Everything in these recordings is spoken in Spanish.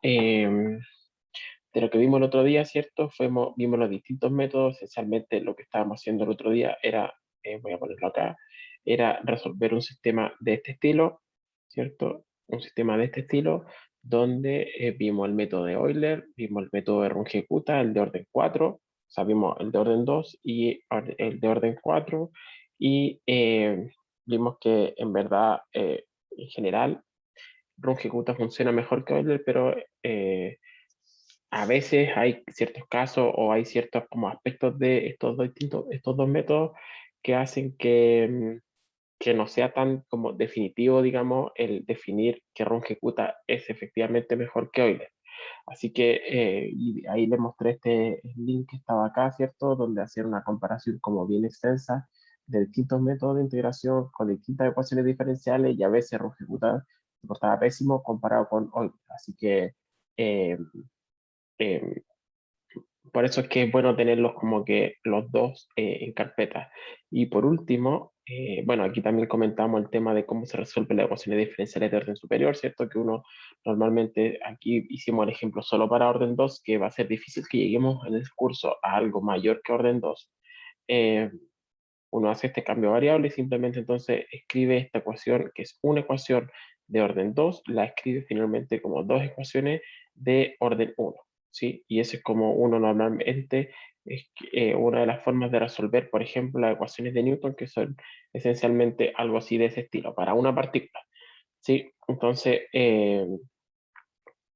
em, de lo que vimos el otro día, ¿cierto? Vimos los distintos métodos. Esencialmente lo que estábamos haciendo el otro día era, voy a ponerlo acá, era resolver un sistema de este estilo, ¿cierto? Un sistema de este estilo donde vimos el método de Euler, vimos el método de Runge-Kutta, el de orden 4, o sea, vimos el de orden 2 y el de orden 4, y vimos que en verdad, en general, Runge-Kutta funciona mejor que Euler, pero a veces hay ciertos casos o hay ciertos como aspectos de estos dos métodos que hacen que no sea tan como definitivo, digamos, el definir que Runge-Kutta es efectivamente mejor que Euler. Así que y ahí le mostré este link que estaba acá, ¿cierto? Donde hacer una comparación como bien extensa de distintos métodos de integración con distintas ecuaciones diferenciales, y a veces Runge-Kutta se portaba pésimo comparado con Euler. Así que eh, eh, por eso es que es bueno tenerlos como que los dos en carpeta. Y por último, bueno, aquí también comentamos el tema de cómo se resuelven las ecuaciones diferenciales de orden superior, ¿cierto? Que uno normalmente, aquí hicimos el ejemplo solo para orden 2, que va a ser difícil que lleguemos en el curso a algo mayor que orden 2. Eh, Uno hace este cambio de variable y simplemente entonces escribe esta ecuación, que es una ecuación de orden 2, la escribe finalmente como dos ecuaciones de orden 1, ¿sí? Y ese es como uno normalmente, una de las formas de resolver, por ejemplo, las ecuaciones de Newton, que son esencialmente algo así de ese estilo, para una partícula, ¿sí? Entonces,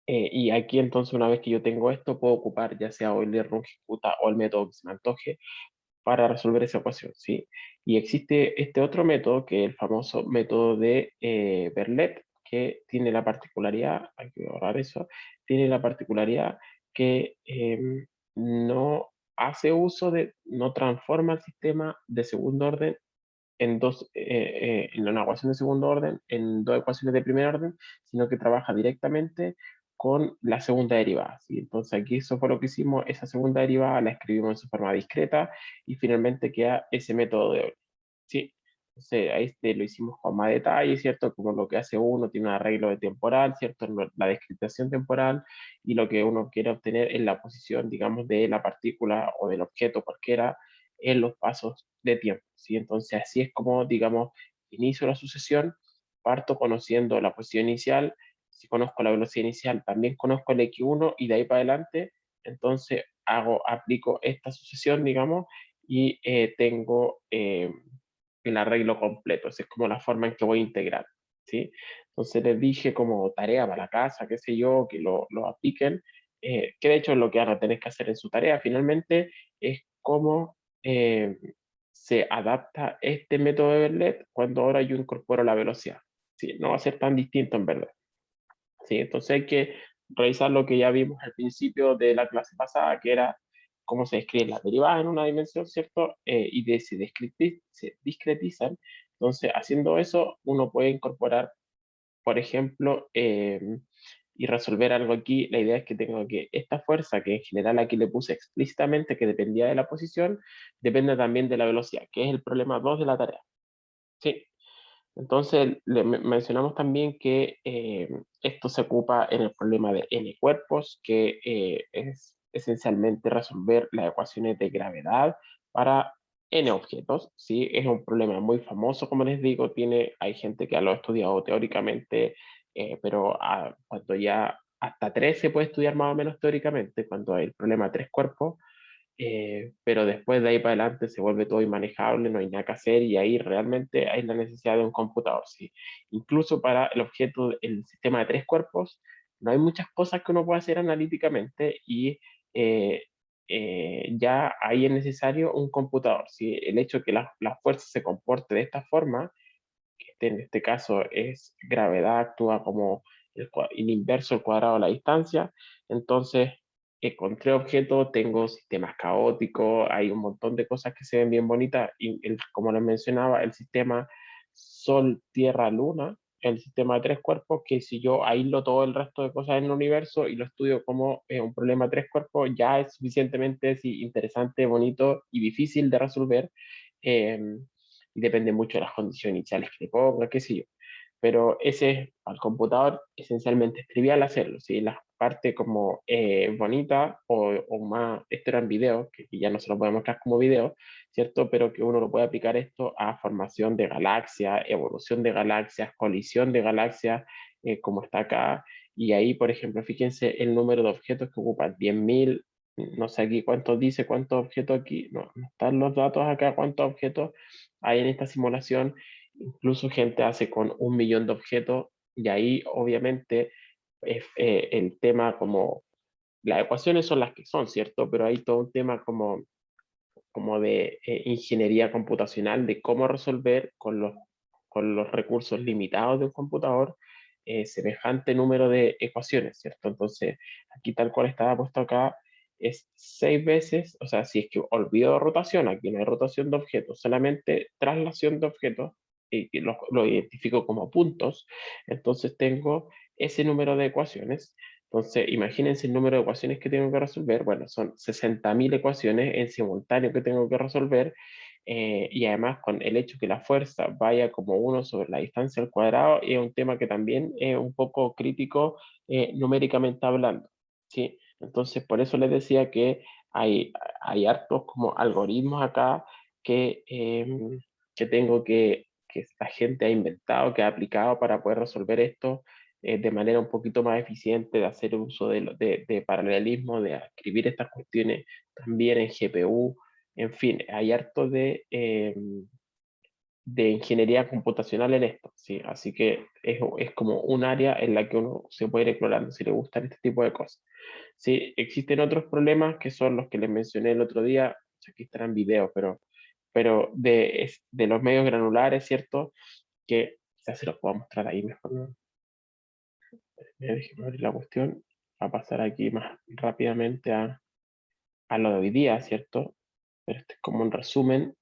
y aquí entonces una vez que yo tengo esto, puedo ocupar ya sea Euler, Runge-Kutta o el método que se me antoje para resolver esa ecuación, ¿sí? Y existe este otro método, que es el famoso método de Verlet, que tiene la particularidad, hay que borrar eso, tiene la particularidad que no hace uso de, no transforma el sistema de segundo orden en una ecuación de segundo orden, en dos ecuaciones de primer orden, sino que trabaja directamente con la segunda derivada, ¿sí? Entonces aquí eso fue lo que hicimos, esa segunda derivada la escribimos en su forma discreta y finalmente queda ese método de hoy, ¿sí? Entonces ahí lo hicimos con más detalle, ¿cierto? Como lo que hace uno tiene un arreglo de temporal, ¿cierto? La discriminación temporal, y lo que uno quiere obtener es la posición, digamos, de la partícula o del objeto cualquiera en los pasos de tiempo, ¿sí? Entonces así es como, digamos, inicio la sucesión, parto conociendo la posición inicial. Si conozco la velocidad inicial, también conozco el x1, y de ahí para adelante, entonces aplico esta sucesión, digamos, y tengo el arreglo completo. Esa es como la forma en que voy a integrar, ¿sí? Entonces les dije como tarea para la casa, qué sé yo, que lo apliquen, que de hecho es lo que van a tener que hacer en su tarea finalmente, es cómo se adapta este método de Verlet cuando ahora yo incorporo la velocidad. Sí, no va a ser tan distinto en verdad. Sí, entonces hay que revisar lo que ya vimos al principio de la clase pasada, que era cómo se escriben las derivadas en una dimensión, ¿cierto? Y se discretizan. Entonces, haciendo eso, uno puede incorporar, por ejemplo, y resolver algo aquí. La idea es que tengo que esta fuerza, que en general aquí le puse explícitamente que dependía de la posición, depende también de la velocidad, que es el problema 2 de la tarea. Sí. Entonces, mencionamos también que esto se ocupa en el problema de n cuerpos, que es esencialmente resolver las ecuaciones de gravedad para n objetos, ¿sí? Es un problema muy famoso, como les digo, hay gente que lo ha estudiado teóricamente, pero cuando ya hasta 3 se puede estudiar más o menos teóricamente, cuando hay el problema de tres cuerpos, pero después de ahí para adelante se vuelve todo inmanejable, no hay nada que hacer, y ahí realmente hay la necesidad de un computador, ¿sí? Incluso para el objeto, el sistema de tres cuerpos, no hay muchas cosas que uno pueda hacer analíticamente, y eh, ya ahí es necesario un computador, ¿sí? El hecho de que la fuerza se comporte de esta forma, que en este caso es gravedad, actúa como el inverso al cuadrado de la distancia. Entonces, con tres objetos tengo sistemas caóticos, hay un montón de cosas que se ven bien bonitas, y como les mencionaba, el sistema Sol, Tierra, Luna, el sistema de tres cuerpos, que si yo aíslo todo el resto de cosas en el universo y lo estudio como un problema de tres cuerpos, ya es suficientemente sí, interesante, bonito y difícil de resolver. eh, y depende mucho de las condiciones iniciales que le ponga, qué sé yo. Pero ese, al computador, esencialmente es trivial hacerlo, ¿sí? parte como bonita o más, esto era en video, que ya no se lo puede mostrar como video, ¿cierto? Pero que uno lo puede aplicar esto a formación de galaxias, evolución de galaxias, colisión de galaxias, como está acá. Y ahí, por ejemplo, fíjense el número de objetos que ocupan, 10.000, no sé aquí cuánto dice, cuántos objetos aquí, no están los datos acá, cuántos objetos hay en esta simulación. Incluso gente hace con 1 millón de objetos y ahí obviamente el tema como, las ecuaciones son las que son, ¿cierto? Pero hay todo un tema como de ingeniería computacional, de cómo resolver con los recursos limitados de un computador semejante número de ecuaciones, ¿cierto? Entonces, aquí tal cual estaba puesto acá, es 6 veces, o sea, si es que olvido rotación, aquí no hay rotación de objetos, solamente traslación de objetos, y que lo identifico como puntos, entonces tengo ese número de ecuaciones. Entonces, imagínense el número de ecuaciones que tengo que resolver. Bueno, son 60.000 ecuaciones en simultáneo que tengo que resolver. Y además, con el hecho que la fuerza vaya como 1/la distancia al cuadrado, es un tema que también es un poco crítico numéricamente hablando. ¿Sí? Entonces, por eso les decía que hay hartos como algoritmos acá que tengo que la gente ha inventado, que ha aplicado para poder resolver esto de manera un poquito más eficiente, de hacer uso de paralelismo, de escribir estas cuestiones también en GPU. En fin, hay harto de ingeniería computacional en esto, ¿sí? Así que es como un área en la que uno se puede ir explorando si le gustan este tipo de cosas. Sí, existen otros problemas que son los que les mencioné el otro día, aquí estarán videos, pero de los medios granulares, ¿cierto? Que quizás se los puedo mostrar ahí mejor, ¿no? Déjeme abrir la cuestión, a pasar aquí más rápidamente a lo de hoy día, ¿cierto? Pero este es como un resumen,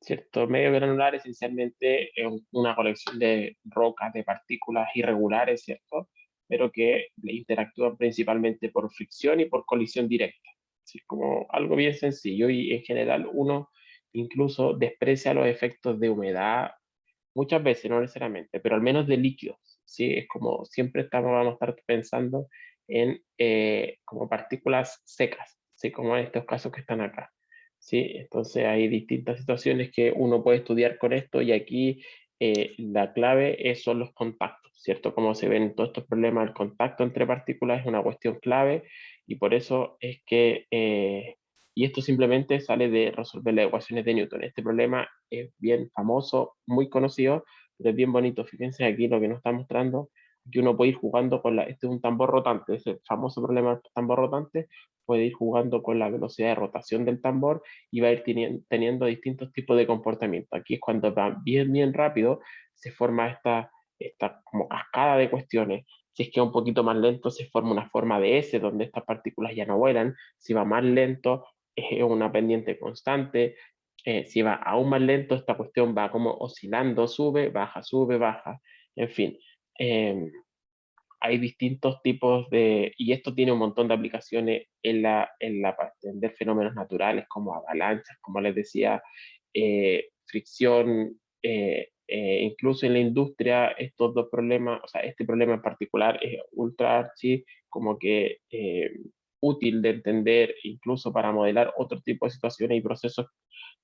¿cierto? Medio granular esencialmente es una colección de rocas, de partículas irregulares, ¿cierto? Pero que interactúan principalmente por fricción y por colisión directa. Así como algo bien sencillo y en general uno incluso desprecia los efectos de humedad muchas veces, no necesariamente, pero al menos de líquidos, ¿sí? Es como siempre vamos a estar pensando en como partículas secas, ¿sí? Como en estos casos que están acá, ¿sí? Entonces hay distintas situaciones que uno puede estudiar con esto y aquí la clave son los contactos, ¿cierto? Como se ven todos estos problemas, el contacto entre partículas es una cuestión clave y por eso es que y esto simplemente sale de resolver las ecuaciones de Newton. Este problema es bien famoso, muy conocido, pero es bien bonito. Fíjense aquí lo que nos está mostrando, que uno puede ir jugando este es un tambor rotante, ese famoso problema del tambor rotante, puede ir jugando con la velocidad de rotación del tambor y va a ir teniendo distintos tipos de comportamiento. Aquí es cuando va bien, bien rápido, se forma esta como cascada de cuestiones. Si es que es un poquito más lento, se forma una forma de S, donde estas partículas ya no vuelan. Si va más lento, es una pendiente constante. Si va aún más lento, esta cuestión va como oscilando, sube, baja, en fin. Eh, Hay distintos tipos y esto tiene un montón de aplicaciones para entender fenómenos naturales como avalanchas, como les decía, fricción, incluso en la industria, estos dos problemas, o sea, este problema en particular es ultra archi, como que útil de entender incluso para modelar otro tipo de situaciones y procesos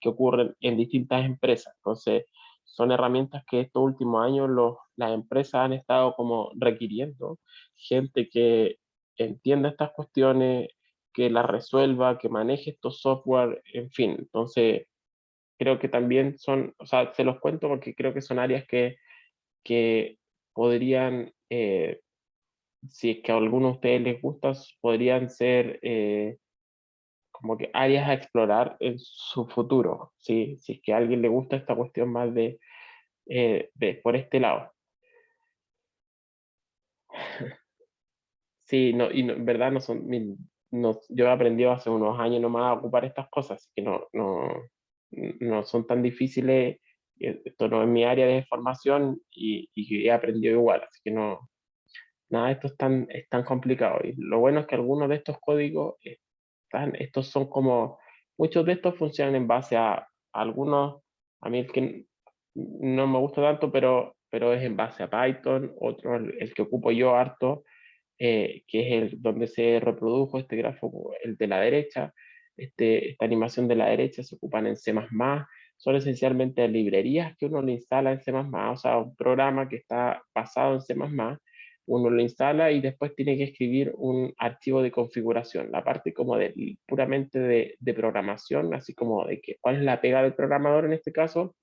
que ocurren en distintas empresas. Entonces, son herramientas que estos últimos años las empresas han estado como requiriendo, gente que entienda estas cuestiones, que las resuelva, que maneje estos software, en fin. Entonces, creo que también son, o sea, se los cuento porque creo que son áreas que podrían, si es que a alguno de ustedes les gusta, podrían ser como que áreas a explorar en su futuro, ¿sí? Si es que a alguien le gusta esta cuestión más de por este lado. Sí, no, y en verdad no son, yo he aprendido hace unos años nomás a ocupar estas cosas, así que no son tan difíciles. Esto no es mi área de formación y he aprendido igual, así que no, nada de esto es tan complicado. Y lo bueno es que algunos de estos códigos estos son como, muchos de estos funcionan en base a algunos, a mí no me gusta tanto, pero es en base a Python. Otro, el que ocupo yo harto, que es el donde se reprodujo este gráfico, el de la derecha. Esta animación de la derecha se ocupan en C++, son esencialmente librerías que uno le instala en C++, o sea, un programa que está basado en C++, uno lo instala y después tiene que escribir un archivo de configuración, la parte como de puramente de programación, así como de que cuál es la pega del programador en este caso,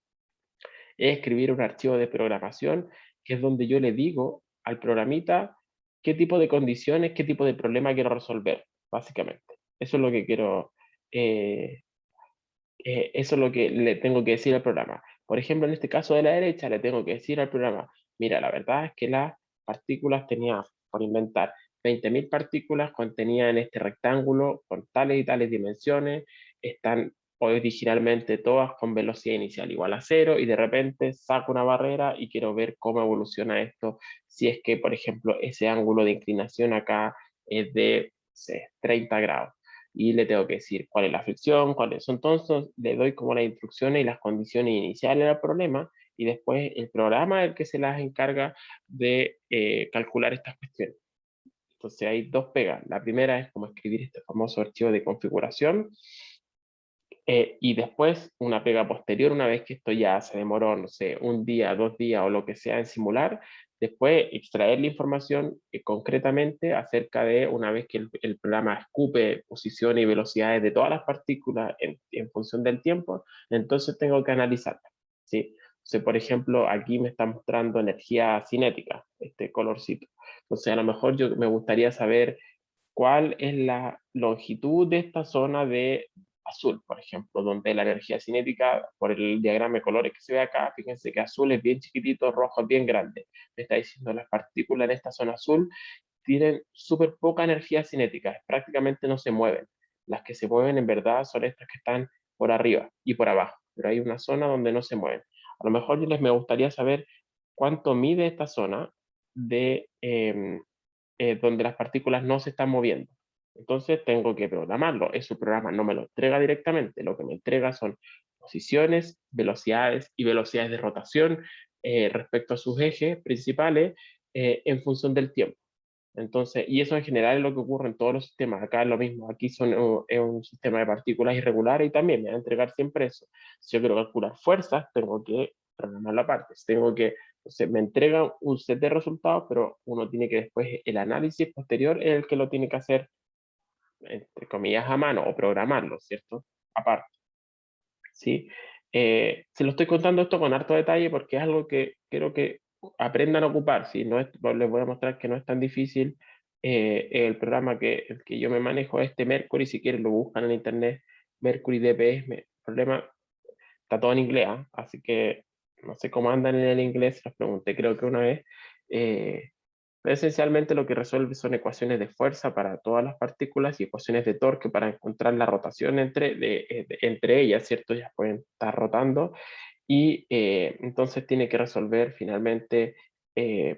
es escribir un archivo de programación, que es donde yo le digo al programita qué tipo de condiciones, qué tipo de problema quiero resolver, básicamente. Eso es lo que quiero, eh, eso es lo que le tengo que decir al programa. Por ejemplo, en este caso de la derecha, le tengo que decir al programa, mira, la verdad es que las partículas tenía, por inventar, 20.000 partículas contenían en este rectángulo con tales y tales dimensiones, están originalmente todas con velocidad inicial igual a cero y de repente saco una barrera y quiero ver cómo evoluciona esto, si es que, por ejemplo, ese ángulo de inclinación acá es de, no sé, 30 grados y le tengo que decir cuál es la fricción, cuáles son. Entonces le doy como las instrucciones y las condiciones iniciales del problema y después el programa es el que se las encarga de calcular estas cuestiones. Entonces hay dos pegas. La primera es como escribir este famoso archivo de configuración y después una pega posterior, una vez que esto ya se demoró, no sé, un día, 2 días o lo que sea en simular, después extraer la información concretamente acerca de una vez que el programa escupe posiciones y velocidades de todas las partículas en función del tiempo, entonces tengo que analizarla, ¿sí? Entonces, por ejemplo, aquí me está mostrando energía cinética, este colorcito. Entonces, a lo mejor yo me gustaría saber cuál es la longitud de esta zona de azul, por ejemplo, donde la energía cinética, por el diagrama de colores que se ve acá, fíjense que azul es bien chiquitito, rojo es bien grande. Me está diciendo las partículas en esta zona azul tienen súper poca energía cinética, prácticamente no se mueven. Las que se mueven en verdad son estas que están por arriba y por abajo, pero hay una zona donde no se mueven. A lo mejor me gustaría saber cuánto mide esta zona de donde las partículas no se están moviendo. Entonces tengo que programarlo. Ese programa no me lo entrega directamente. Lo que me entrega son posiciones, velocidades y velocidades de rotación respecto a sus ejes principales en función del tiempo. Entonces, y eso en general es lo que ocurre en todos los sistemas. Acá es lo mismo. Aquí es un sistema de partículas irregulares y también me va a entregar siempre eso. Si yo quiero calcular fuerzas, tengo que programarlo aparte. Tengo que, entonces, me entregan un set de resultados, pero uno tiene que después, el análisis posterior es el que lo tiene que hacer, entre comillas, a mano o programarlo, ¿cierto? Aparte, ¿sí? Se lo estoy contando esto con harto detalle porque es algo que quiero que aprendan a ocupar, ¿sí? No es, les voy a mostrar que no es tan difícil. El programa el que yo me manejo es este Mercury, si quieren lo buscan en internet, Mercury DPS, el problema está todo en inglés, ¿ah? Así que no sé cómo andan en el inglés, los pregunté creo que una vez. Eh, pero esencialmente lo que resuelve son ecuaciones de fuerza para todas las partículas y ecuaciones de torque para encontrar la rotación entre ellas, ¿cierto? Ellas pueden estar rotando y entonces tiene que resolver finalmente,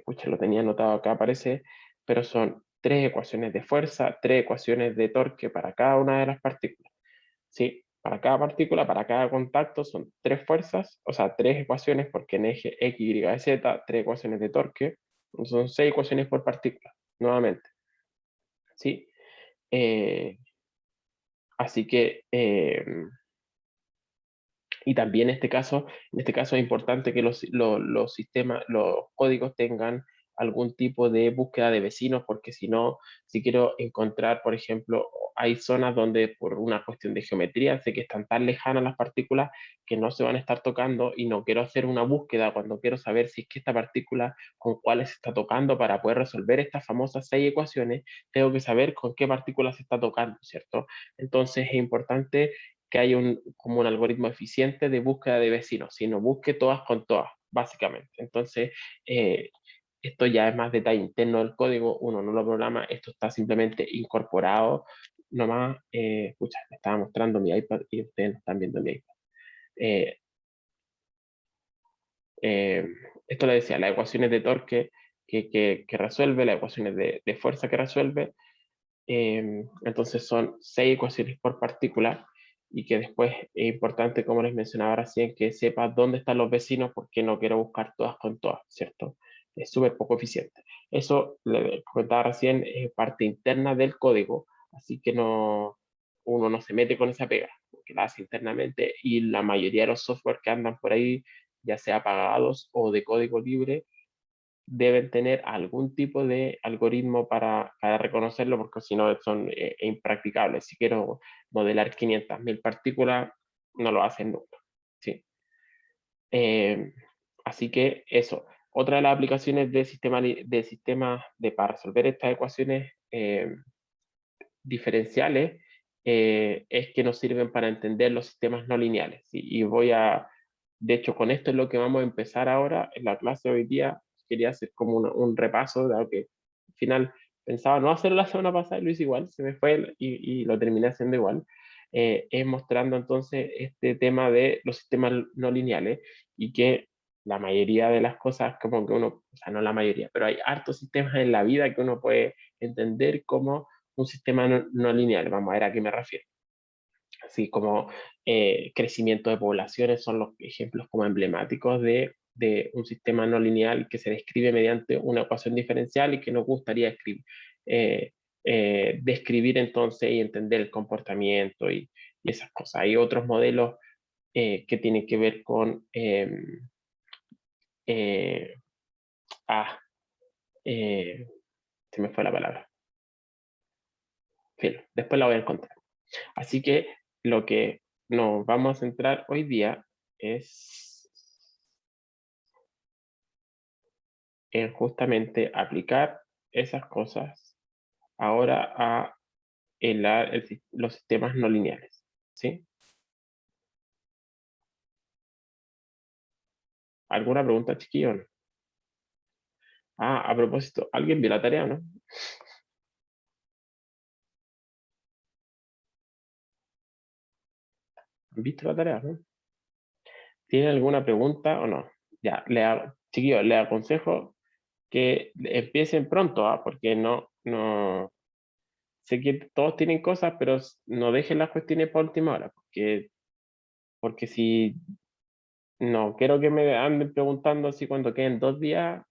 pucha, lo tenía anotado acá, parece, pero son 3 ecuaciones de fuerza, 3 ecuaciones de torque para cada una de las partículas. Sí, para cada partícula, para cada contacto son 3 fuerzas, o sea, 3 ecuaciones, porque en eje X, Y, Z, 3 ecuaciones de torque, son 6 ecuaciones por partícula, nuevamente. ¿Sí? Eh, así que, y también en este caso es importante que los sistemas, los códigos tengan algún tipo de búsqueda de vecinos, porque si no, si quiero encontrar, por ejemplo, hay zonas donde por una cuestión de geometría sé que están tan lejanas las partículas que no se van a estar tocando y no quiero hacer una búsqueda cuando quiero saber si es que esta partícula con cuáles se está tocando para poder resolver estas famosas 6 ecuaciones, tengo que saber con qué partícula se está tocando, ¿cierto? Entonces es importante que haya como un algoritmo eficiente de búsqueda de vecinos, sino busque todas con todas, básicamente. Entonces, eh, esto ya es más detalle interno del código, uno no lo programa, esto está simplemente incorporado nomás. Escucha, me estaba mostrando mi iPad y ustedes no están viendo mi iPad. Eh, eh, Esto le decía, las ecuaciones de torque que resuelve, las ecuaciones de fuerza que resuelve, entonces son 6 ecuaciones por partícula y que después es importante, como les mencionaba recién, que sepas dónde están los vecinos porque no quiero buscar todas con todas, ¿cierto? Es súper poco eficiente. Eso, le comentaba recién, es parte interna del código, así que no, uno no se mete con esa pega, porque la hace internamente y la mayoría de los software que andan por ahí, ya sea pagados o de código libre, deben tener algún tipo de algoritmo para reconocerlo, porque si no son impracticables. Si quiero modelar 500.000 partículas, no lo hacen nunca. ¿Sí? Así que eso. Otra de las aplicaciones para resolver estas ecuaciones diferenciales es que nos sirven para entender los sistemas no lineales. ¿Sí? De hecho, con esto es lo que vamos a empezar ahora en la clase de hoy día. Quería hacer como un repaso, dado que al final pensaba no hacerlo la semana pasada y lo hice igual, se me fue y lo terminé haciendo igual. Es mostrando entonces este tema de los sistemas no lineales y que la mayoría de las cosas, como que uno, o sea, no la mayoría, pero hay hartos sistemas en la vida que uno puede entender como un sistema no lineal. Vamos a ver a qué me refiero. Así como crecimiento de poblaciones son los ejemplos como emblemáticos de un sistema no lineal que se describe mediante una ecuación diferencial y que nos gustaría describir entonces y entender el comportamiento y esas cosas. Hay otros modelos que tienen que ver con eh, ah, eh, se me fue la palabra. Filo, después la voy a encontrar. Así que lo que nos vamos a centrar hoy día es en justamente aplicar esas cosas ahora a los sistemas no lineales. ¿Sí? ¿Alguna pregunta, chiquillo? ¿No? Ah, a propósito, ¿alguien vio la tarea, no? ¿Han visto la tarea, no? ¿Tiene alguna pregunta o no? Ya, chiquillos, les aconsejo que empiecen pronto, porque no, sé que todos tienen cosas, pero no dejen las cuestiones para última hora, porque si no quiero que me anden preguntando si cuando queden 2 días,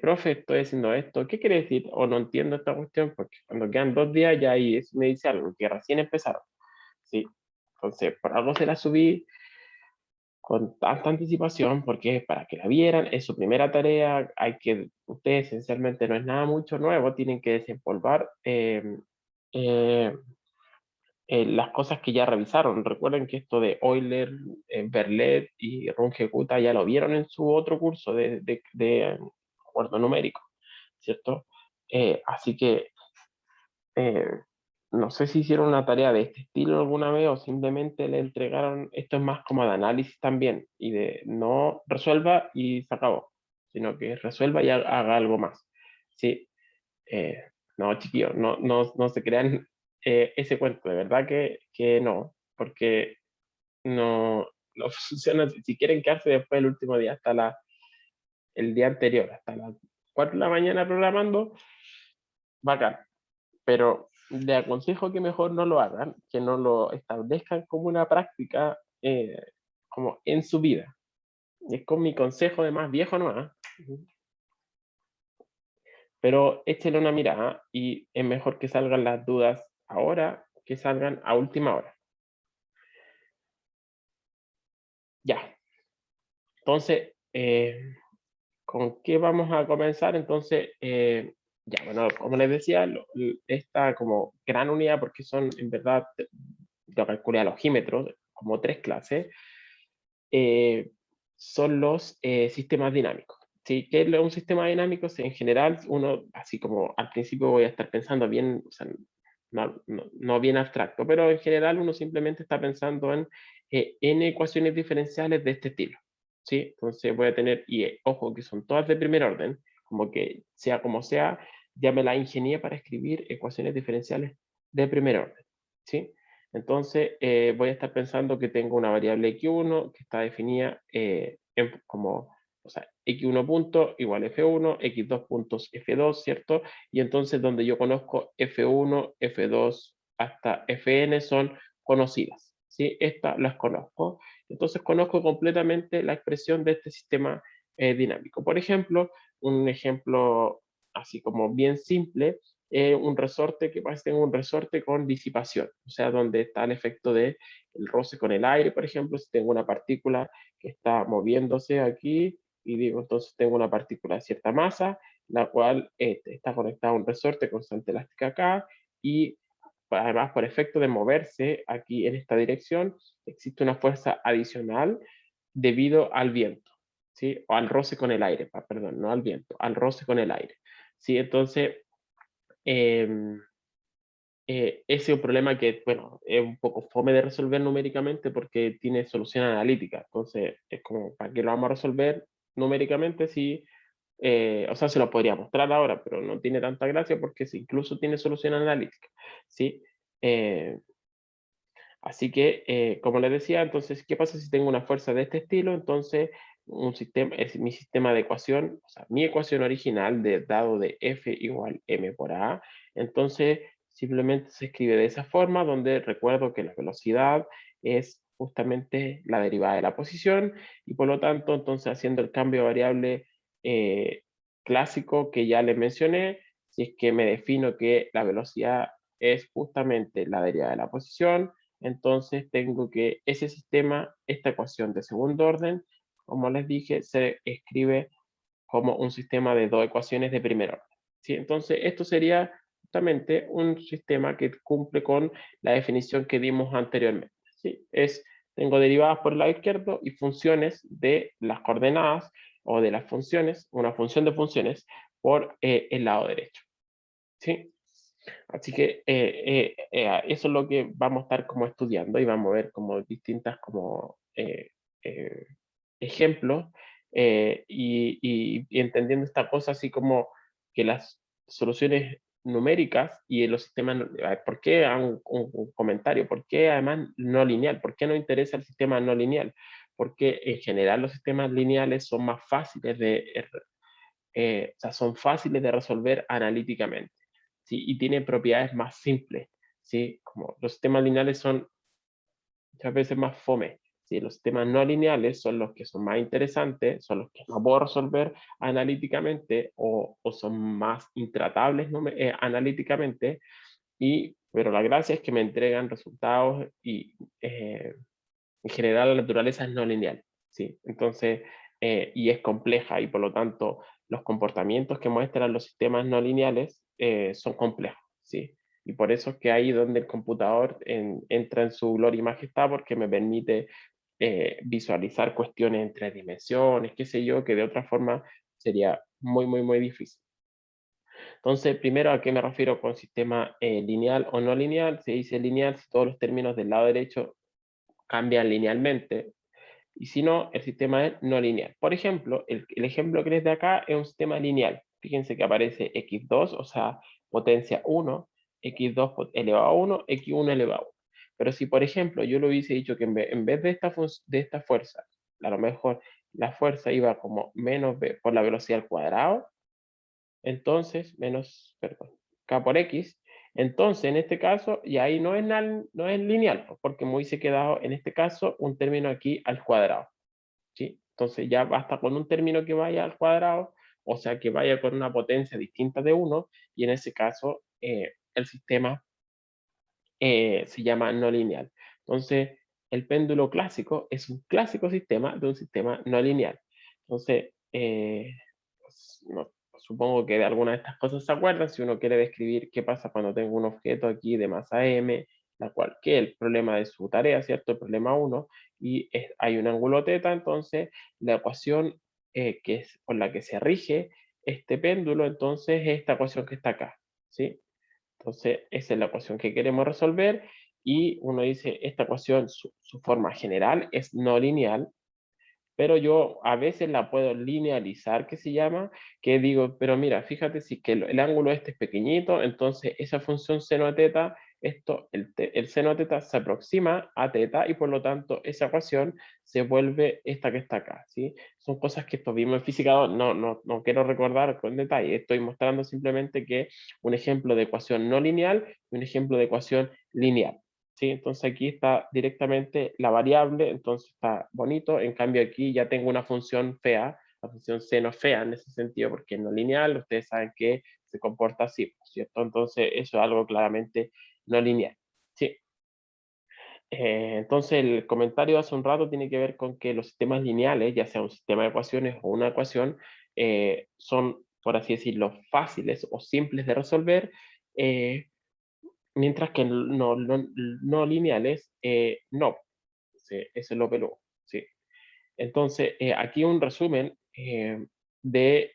profe, estoy haciendo esto, ¿qué quiere decir? O no entiendo esta cuestión, porque cuando quedan 2 días ya ahí eso me dice algo, que recién empezaron, ¿sí? Entonces, por algo se la subí con tanta anticipación, porque es para que la vieran, es su primera tarea, ustedes esencialmente no es nada mucho nuevo, tienen que desempolvar eh, las cosas que ya revisaron. Recuerden que esto de Euler, Verlet y Runge-Kutta ya lo vieron en su otro curso de acuerdo numérico, ¿cierto? Así que eh, no sé si hicieron una tarea de este estilo alguna vez o simplemente le entregaron, esto es más como de análisis también, y de no resuelva y se acabó, sino que resuelva y haga algo más. Sí, eh, no, chiquillos, no se crean ese cuento, de verdad que no, porque no funciona. Si quieren quedarse después del último día, el día anterior, hasta las 4 de la mañana programando, bacán, pero les aconsejo que mejor no lo hagan, que no lo establezcan como una práctica como en su vida. Es con mi consejo de más viejo nomás, pero échenle una mirada y es mejor que salgan las dudas ahora que salgan a última hora. Ya, entonces, ¿con qué vamos a comenzar? Entonces, ya, bueno, como les decía, esta como gran unidad, porque son en verdad, yo calculé a logímetros, como 3 clases, eh, son los sistemas dinámicos. ¿Sí? ¿Qué es un sistema dinámico? Si en general, uno, así como al principio voy a estar pensando bien, o sea, no bien abstracto, pero en general uno simplemente está pensando en ecuaciones diferenciales de este estilo. ¿Sí? Entonces voy a tener, y ojo que son todas de primer orden, como que sea como sea, ya me la ingenié para escribir ecuaciones diferenciales de primer orden. ¿Sí? Entonces, voy a estar pensando que tengo una variable x1 que está definida como, o sea, x1 punto igual f1, x2 puntos f2, ¿cierto? Y entonces donde yo conozco f1, f2 hasta fn son conocidas, ¿sí? Estas las conozco. Entonces conozco completamente la expresión de este sistema dinámico. Por ejemplo, un ejemplo así como bien simple, un resorte que parece un resorte con disipación, o sea, donde está el efecto de el roce con el aire, por ejemplo, si tengo una partícula que está moviéndose aquí y digo, entonces tengo una partícula de cierta masa, la cual está conectada a un resorte constante elástica acá y además por efecto de moverse aquí en esta dirección, existe una fuerza adicional debido al viento, ¿sí? O al roce con el aire, perdón, no al viento, al roce con el aire, ¿sí? Entonces, em, ese es un problema que, bueno, es un poco fome de resolver numéricamente porque tiene solución analítica. Entonces, es como, ¿para qué lo vamos a resolver numéricamente si, o sea, se lo podría mostrar ahora, pero no tiene tanta gracia porque si incluso tiene solución analítica, ¿sí? Eh, Así que, como les decía, entonces, ¿qué pasa si tengo una fuerza de este estilo? Entonces, un sistema, mi sistema de ecuación, o sea, mi ecuación original de dado de F igual m por a, entonces simplemente se escribe de esa forma, donde recuerdo que la velocidad es justamente la derivada de la posición y por lo tanto, entonces haciendo el cambio de variable eh, clásico que ya les mencioné, si es que me defino que la velocidad es justamente la derivada de la posición, entonces tengo que ese sistema, esta ecuación de segundo orden, como les dije, se escribe como un sistema de dos ecuaciones de primer orden, ¿sí? Entonces esto sería justamente un sistema que cumple con la definición que dimos anteriormente, ¿sí? Tengo derivadas por el lado izquierdo y funciones de las coordenadas o de las funciones, una función de funciones por el lado derecho, ¿sí? Así que eso es lo que vamos a estar como estudiando y vamos a ver como distintas como eh, ejemplos y entendiendo esta cosa así como que las soluciones numéricas y en los sistemas, ¿por qué? Un comentario, ¿por qué además no lineal? ¿Por qué no interesa el sistema no lineal? Porque en general los sistemas lineales son más fáciles o sea, son fáciles de resolver analíticamente, ¿sí? Y tienen propiedades más simples, ¿sí? Como los sistemas lineales son muchas veces más fome, ¿sí? Los sistemas no lineales son los que son más interesantes, son los que no puedo resolver analíticamente o son más intratables analíticamente, pero la gracia es que me entregan resultados y en general la naturaleza es no lineal, ¿sí? Entonces, y es compleja y por lo tanto los comportamientos que muestran los sistemas no lineales son complejos, ¿sí? Y por eso es que ahí donde el computador entra en su gloria y majestad porque me permite visualizar cuestiones en tres dimensiones, qué sé yo, que de otra forma sería muy, muy, muy difícil. Entonces, primero, ¿a qué me refiero con sistema lineal o no lineal? Se dice lineal si todos los términos del lado derecho cambian linealmente, y si no, el sistema es no lineal. Por ejemplo, el ejemplo que les de acá es un sistema lineal. Fíjense que aparece x2, o sea, potencia 1, x2 elevado a 1, x1 elevado a 1. Pero si, por ejemplo, yo lo hubiese dicho que en vez de esta fuerza, a lo mejor la fuerza iba como menos b por la velocidad al cuadrado, entonces, perdón, k por x, entonces en este caso, y ahí no es lineal, pues, porque me hubiese quedado en este caso un término aquí al cuadrado, ¿sí? Entonces ya basta con un término que vaya al cuadrado, o sea que vaya con una potencia distinta de 1, y en ese caso el sistema se llama no lineal. Entonces, el péndulo clásico es un clásico sistema de un sistema no lineal. Entonces, pues, supongo que de alguna de estas cosas se acuerdan. Si uno quiere describir qué pasa cuando tengo un objeto aquí de masa m, la cual que es el problema de su tarea, ¿cierto? El problema 1, y hay un ángulo θ, entonces la ecuación que es por la que se rige este péndulo, entonces es esta ecuación que está acá, ¿sí? Entonces, esa es la ecuación que queremos resolver y uno dice, esta ecuación, su forma general es no lineal, pero yo a veces la puedo linealizar, que se llama, que digo, pero mira, fíjate si que el ángulo este es pequeñito, entonces esa función seno de θ, el seno de θ se aproxima a θ y por lo tanto esa ecuación se vuelve esta que está acá, ¿sí? Son cosas que esto vimos en física 2, no quiero recordar con detalle, estoy mostrando simplemente que un ejemplo de ecuación no lineal y un ejemplo de ecuación lineal, ¿sí? Entonces aquí está directamente la variable, entonces está bonito. En cambio aquí ya tengo una función fea, la función seno fea en ese sentido, porque es no lineal, ustedes saben que se comporta así, ¿cierto? Entonces eso es algo claramente no lineal, ¿sí? Entonces el comentario de hace un rato tiene que ver con que los sistemas lineales, ya sea un sistema de ecuaciones o una ecuación, son, por así decirlo, fáciles o simples de resolver, eh, mientras que no lineales, no. Sí, eso es lo peludo, sí. Entonces, aquí un resumen de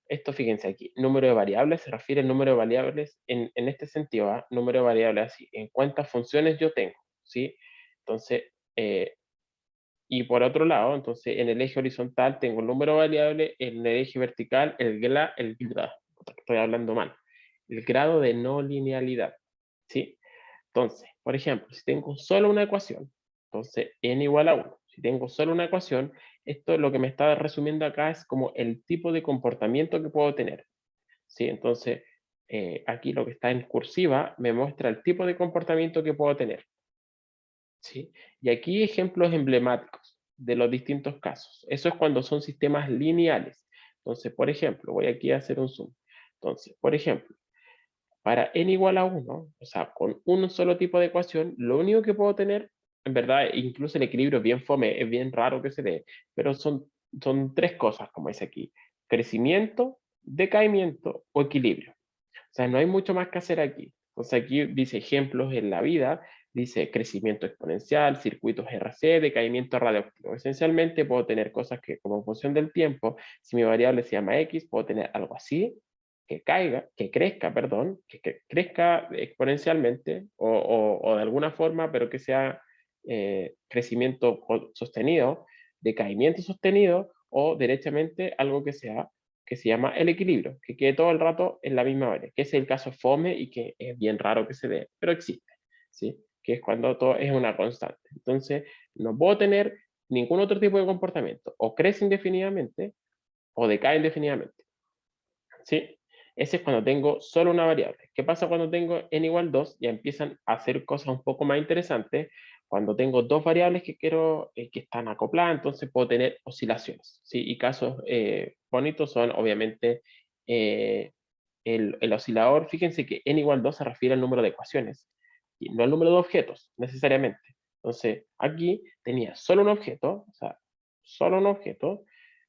esto, fíjense aquí, número de variables, se refiere al número de variables en este sentido, ¿ah? Número de variables así, en cuántas funciones yo tengo, ¿sí? Entonces, y por otro lado, entonces en el eje horizontal tengo el número de variables, en el eje vertical estoy hablando mal, el grado de no linealidad, ¿sí? Entonces, por ejemplo, si tengo solo una ecuación, entonces n igual a 1. Si tengo solo una ecuación, esto lo que me está resumiendo acá es como el tipo de comportamiento que puedo tener, ¿sí? Entonces, aquí lo que está en cursiva me muestra el tipo de comportamiento que puedo tener, ¿sí? Y aquí ejemplos emblemáticos de los distintos casos. Eso es cuando son sistemas lineales. Entonces, por ejemplo, voy aquí a hacer un zoom. Entonces, por ejemplo, para n igual a 1, o sea, con un solo tipo de ecuación, lo único que puedo tener, en verdad, incluso el equilibrio es bien fome, es bien raro que se dé, pero son tres cosas, como dice aquí: crecimiento, decaimiento o equilibrio. O sea, no hay mucho más que hacer aquí. Entonces aquí dice ejemplos en la vida, dice crecimiento exponencial, circuitos RC, decaimiento radioactivo. Esencialmente puedo tener cosas que, como en función del tiempo, si mi variable se llama X, puedo tener algo así, que crezca, perdón, que crezca exponencialmente o de alguna forma, pero que sea crecimiento sostenido, decaimiento sostenido o derechamente algo que se llama el equilibrio, que quede todo el rato en la misma área, que es el caso FOME y que es bien raro que se dé, pero existe, ¿sí? Que es cuando todo es una constante. Entonces, no puedo tener ningún otro tipo de comportamiento, o crece indefinidamente o decae indefinidamente, ¿sí? Ese es cuando tengo solo una variable. ¿Qué pasa cuando tengo n igual 2? Ya empiezan a hacer cosas un poco más interesantes. Cuando tengo dos variables que quiero, que están acopladas, entonces puedo tener oscilaciones, ¿sí? Y casos bonitos son, obviamente, eh, el oscilador. Fíjense que n igual 2 se refiere al número de ecuaciones, y no al número de objetos, necesariamente. Entonces, aquí tenía solo un objeto, o sea, solo un objeto,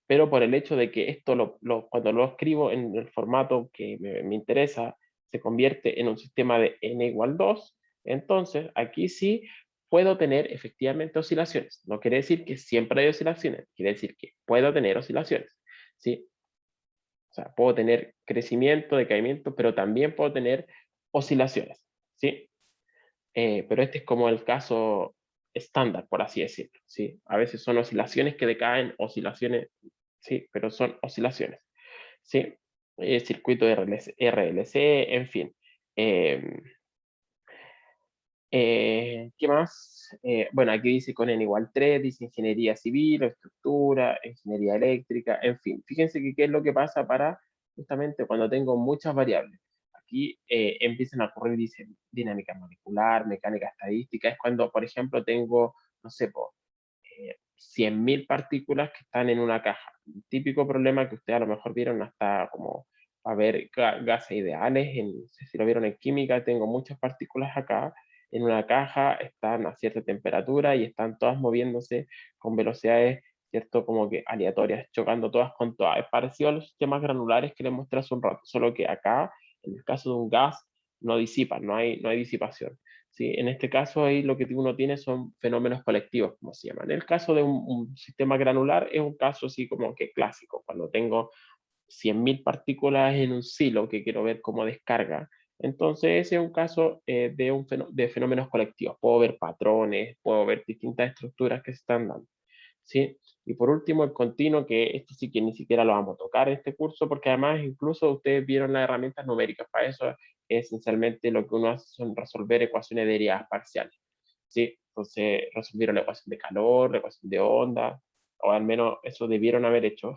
pero por el hecho de que esto cuando lo escribo en el formato que me interesa, se convierte en un sistema de n igual 2, entonces aquí sí puedo tener efectivamente oscilaciones. No quiere decir que siempre hay oscilaciones, quiere decir que puedo tener oscilaciones, ¿sí? O sea, puedo tener crecimiento, decaimiento, pero también puedo tener oscilaciones, ¿sí? Pero este es como el caso estándar, por así decirlo, ¿sí? A veces son oscilaciones que decaen, oscilaciones, sí, pero son oscilaciones, ¿sí? Circuito RLC, en fin. Em, ¿Qué más? Bueno, aquí dice con n igual 3, dice ingeniería civil, estructura, ingeniería eléctrica, en fin. Fíjense que qué es lo que pasa para justamente cuando tengo muchas variables. Aquí empiezan a ocurrir, dice, dinámica molecular, mecánica estadística. Es cuando, por ejemplo, tengo, no sé, 100.000 partículas que están en una caja. El típico problema que ustedes a lo mejor vieron hasta como a ver gases ideales, no sé si lo vieron en química, tengo muchas partículas acá en una caja, están a cierta temperatura y están todas moviéndose con velocidades, ¿cierto? Como que aleatorias, chocando todas con todas. Es parecido a los sistemas granulares que les mostré hace un rato, solo que acá, en el caso de un gas, no disipa, no hay disipación. ¿Sí? En este caso, ahí lo que uno tiene son fenómenos colectivos, como se llaman. En el caso de un sistema granular, es un caso así como que clásico, cuando tengo 100.000 partículas en un silo que quiero ver cómo descarga. Entonces, ese es un caso de fenómenos colectivos. Puedo ver patrones, puedo ver distintas estructuras que se están dando, ¿sí? Y por último, el continuo, que esto sí que ni siquiera lo vamos a tocar en este curso, porque además incluso ustedes vieron las herramientas numéricas. Para eso, esencialmente, lo que uno hace son resolver ecuaciones derivadas parciales, ¿sí? Entonces, resolvieron la ecuación de calor, la ecuación de onda, o al menos eso debieron haber hecho,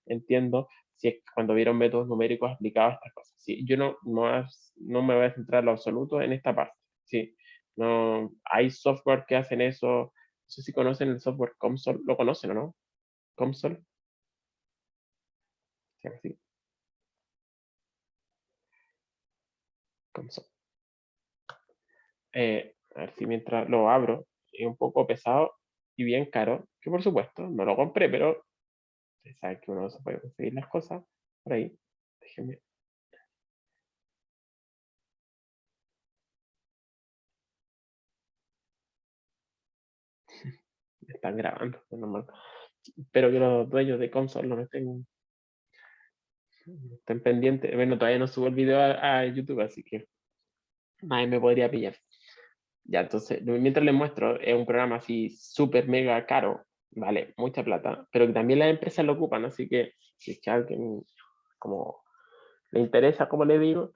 entiendo, si es que cuando vieron métodos numéricos aplicados a estas cosas. Sí, yo no me voy a centrar en lo absoluto en esta parte, Sí. No, hay software que hacen eso. No sé si conocen el software COMSOL. ¿Lo conocen o no? COMSOL. Se llama así. COMSOL. A ver si mientras lo abro, es un poco pesado y bien caro, que por supuesto no lo compré, pero ustedes saben que uno se puede conseguir las cosas por ahí. Déjenme, me están grabando, es normal. Espero que los dueños de console no me estén pendientes. Bueno, todavía no subo el video a YouTube, así que nadie me podría pillar. Ya, entonces, mientras les muestro, es un programa así súper mega caro, vale, mucha plata, pero que también las empresas lo ocupan, así que si es que a alguien como le interesa, como le digo,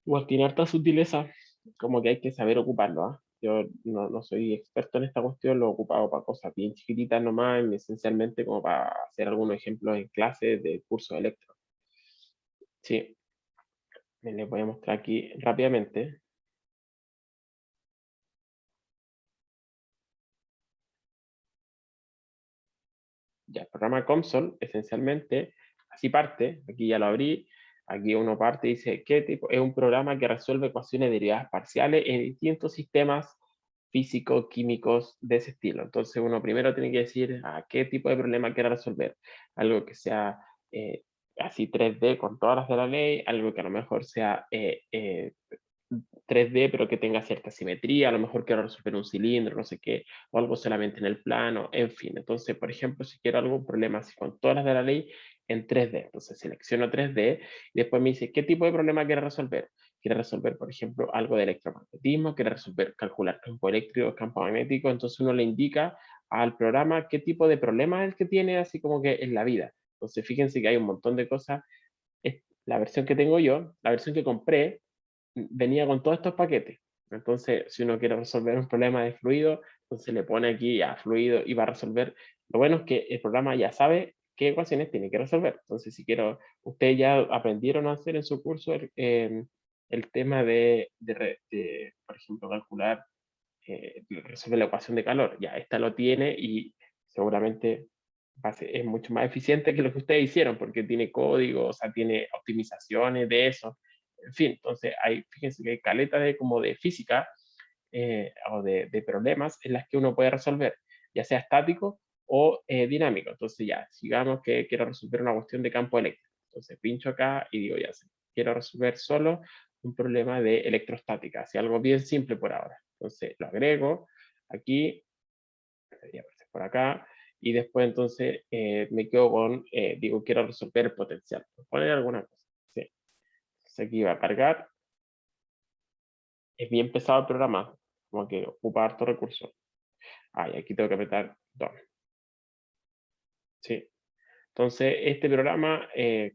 igual tiene harta sutileza, como que hay que saber ocuparlo, ¿ah? Yo no soy experto en esta cuestión, lo he ocupado para cosas bien chiquititas nomás, esencialmente como para hacer algunos ejemplos en clases de curso de electro. Sí, les voy a mostrar aquí rápidamente. Ya, el programa Console, esencialmente, así parte, aquí ya lo abrí, aquí uno parte y dice, ¿qué tipo? Es un programa que resuelve ecuaciones derivadas parciales en distintos sistemas físicos, químicos, de ese estilo. Entonces uno primero tiene que decir, ¿qué tipo de problema quiere resolver? Algo que sea así 3D con todas las de la ley, algo que a lo mejor sea 3D, pero que tenga cierta simetría, a lo mejor quiero resolver un cilindro, no sé qué, o algo solamente en el plano, en fin. Entonces, por ejemplo, si quiero algún problema así con todas las de la ley en 3D, entonces selecciono 3D y después me dice, ¿qué tipo de problema quiere resolver? Quiere resolver, por ejemplo, algo de electromagnetismo, quiere resolver, calcular campo eléctrico, campo magnético, entonces uno le indica al programa qué tipo de problema es el que tiene, así como que en la vida. Entonces, fíjense que hay un montón de cosas. La versión que tengo yo, la versión que compré, venía con todos estos paquetes. Entonces, si uno quiere resolver un problema de fluido, entonces le pone aquí a fluido y va a resolver. Lo bueno es que el programa ya sabe qué ecuaciones tiene que resolver. Entonces, si quiero, ustedes ya aprendieron a hacer en su curso el tema de, por ejemplo, calcular, resolver la ecuación de calor. Ya, esta lo tiene y seguramente es mucho más eficiente que lo que ustedes hicieron porque tiene código, o sea, tiene optimizaciones de eso. En fin, entonces hay, fíjense que hay caleta de como de física o de problemas en las que uno puede resolver, ya sea estático o dinámico. Entonces ya, sigamos que quiero resolver una cuestión de campo eléctrico. Entonces pincho acá y digo, ya sé, quiero resolver solo un problema de electrostática, así algo bien simple por ahora. Entonces lo agrego aquí, debería aparecer por acá, y después entonces me quedo con, digo, quiero resolver el potencial. Poner alguna cosa. Sí. Entonces aquí va a cargar. Es bien pesado el programa, como que ocupa harto recurso. Y aquí tengo que apretar 2. Sí. Entonces, este programa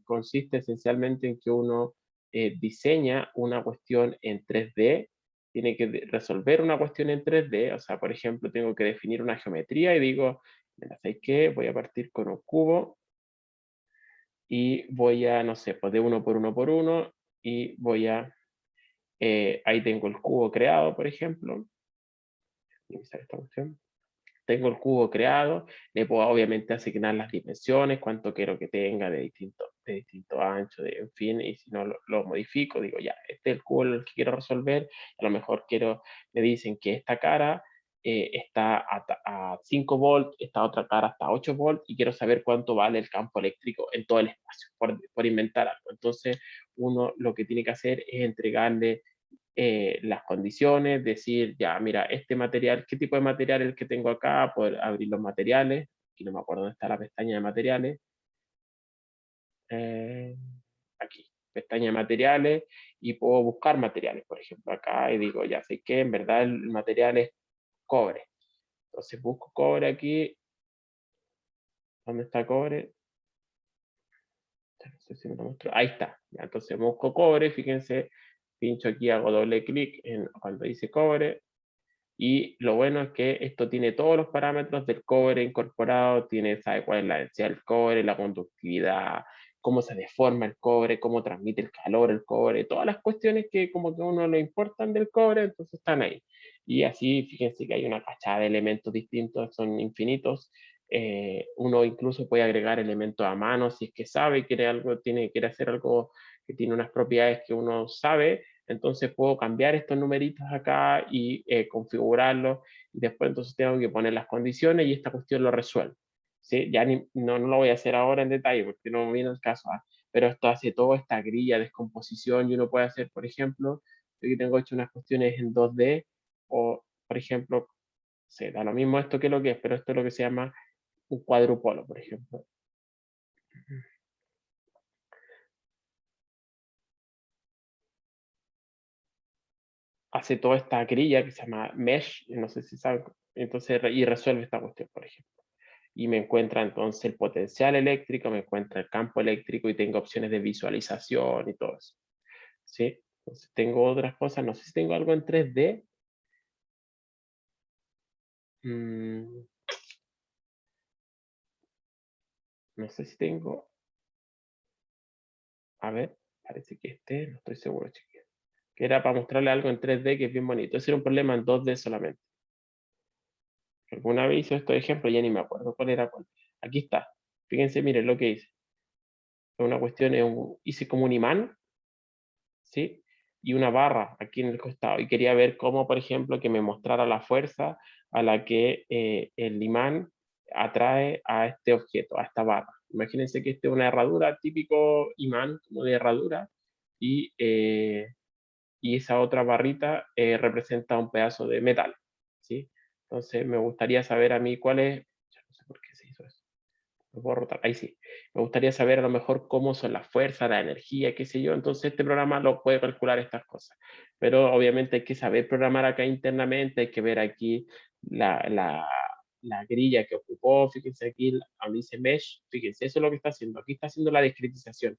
consiste esencialmente en que uno diseña una cuestión en 3D, tiene que resolver una cuestión en 3D, o sea, por ejemplo, tengo que definir una geometría y digo, mira, ¿sabes qué? Voy a partir con un cubo y voy a, no sé, pues de uno por uno por uno y voy a, ahí tengo el cubo creado, por ejemplo. Esta cuestión. Tengo el cubo creado, le puedo obviamente asignar las dimensiones, cuánto quiero que tenga de distinto ancho, en fin, y si no lo modifico, digo ya, este es el cubo el que quiero resolver, a lo mejor me dicen que esta cara está a 5 volts, esta otra cara está a 8 volts, y quiero saber cuánto vale el campo eléctrico en todo el espacio, por inventar algo. Entonces, uno lo que tiene que hacer es entregarle las condiciones, decir, ya, mira, este material, ¿qué tipo de material es el que tengo acá? Poder abrir los materiales, aquí no me acuerdo dónde está la pestaña de materiales, eh, aquí, pestaña de materiales, y puedo buscar materiales, por ejemplo, acá, y digo, ya sé que en verdad el material es cobre. Entonces busco cobre aquí, ¿dónde está cobre? No sé si me lo muestro. Ahí está. Ya, entonces busco cobre, fíjense, pincho aquí, hago doble clic en cuando dice cobre, Y lo bueno es que esto tiene todos los parámetros del cobre incorporado, sabe cuál es la densidad del cobre, la conductividad, cómo se deforma el cobre, cómo transmite el calor el cobre, todas las cuestiones que como que a uno le importan del cobre, entonces están ahí. Y así, fíjense que hay una cachada de elementos distintos, son infinitos. Uno incluso puede agregar elementos a mano si es que sabe, quiere hacer algo que tiene unas propiedades que uno sabe, entonces puedo cambiar estos numeritos acá y configurarlos, y después entonces tengo que poner las condiciones y esta cuestión lo resuelve. ¿Sí? Ya no lo voy a hacer ahora en detalle porque no viene el caso, ¿ah? Pero esto hace toda esta grilla, descomposición, y uno puede hacer, por ejemplo, yo aquí tengo hecho unas cuestiones en 2D, o, por ejemplo, se da lo mismo esto que lo que es, pero esto es lo que se llama un cuadrupolo, por ejemplo. Hace toda esta grilla que se llama mesh, no sé si saben, entonces, y resuelve esta cuestión, por ejemplo. Y me encuentra entonces el potencial eléctrico, me encuentra el campo eléctrico y tengo opciones de visualización y todo eso. ¿Sí? Entonces tengo otras cosas, no sé si tengo algo en 3D. Mm, no sé si tengo, a ver, parece que no estoy seguro, chiquillos. Que era para mostrarle algo en 3D que es bien bonito. Ese era un problema en 2D solamente. Alguna vez hice estos ejemplos, ya ni me acuerdo cuál era cuál. Aquí está. Fíjense, miren lo que hice. Una cuestión, hice como un imán, ¿sí? Y una barra aquí en el costado. Y quería ver cómo, por ejemplo, que me mostrara la fuerza a la que el imán atrae a este objeto, a esta barra. Imagínense que este es una herradura, típico imán como de herradura, y, eh, y esa otra barrita representa un pedazo de metal, ¿sí? Entonces me gustaría saber a mí cuál es, ya no sé por qué se hizo eso, lo puedo rotar, ahí sí. Me gustaría saber a lo mejor cómo son las fuerzas, la energía, qué sé yo. Entonces este programa lo puede calcular estas cosas. Pero obviamente hay que saber programar acá internamente, hay que ver aquí la grilla que ocupó, fíjense aquí, donde dice mesh, fíjense, eso es lo que está haciendo. Aquí está haciendo la discretización.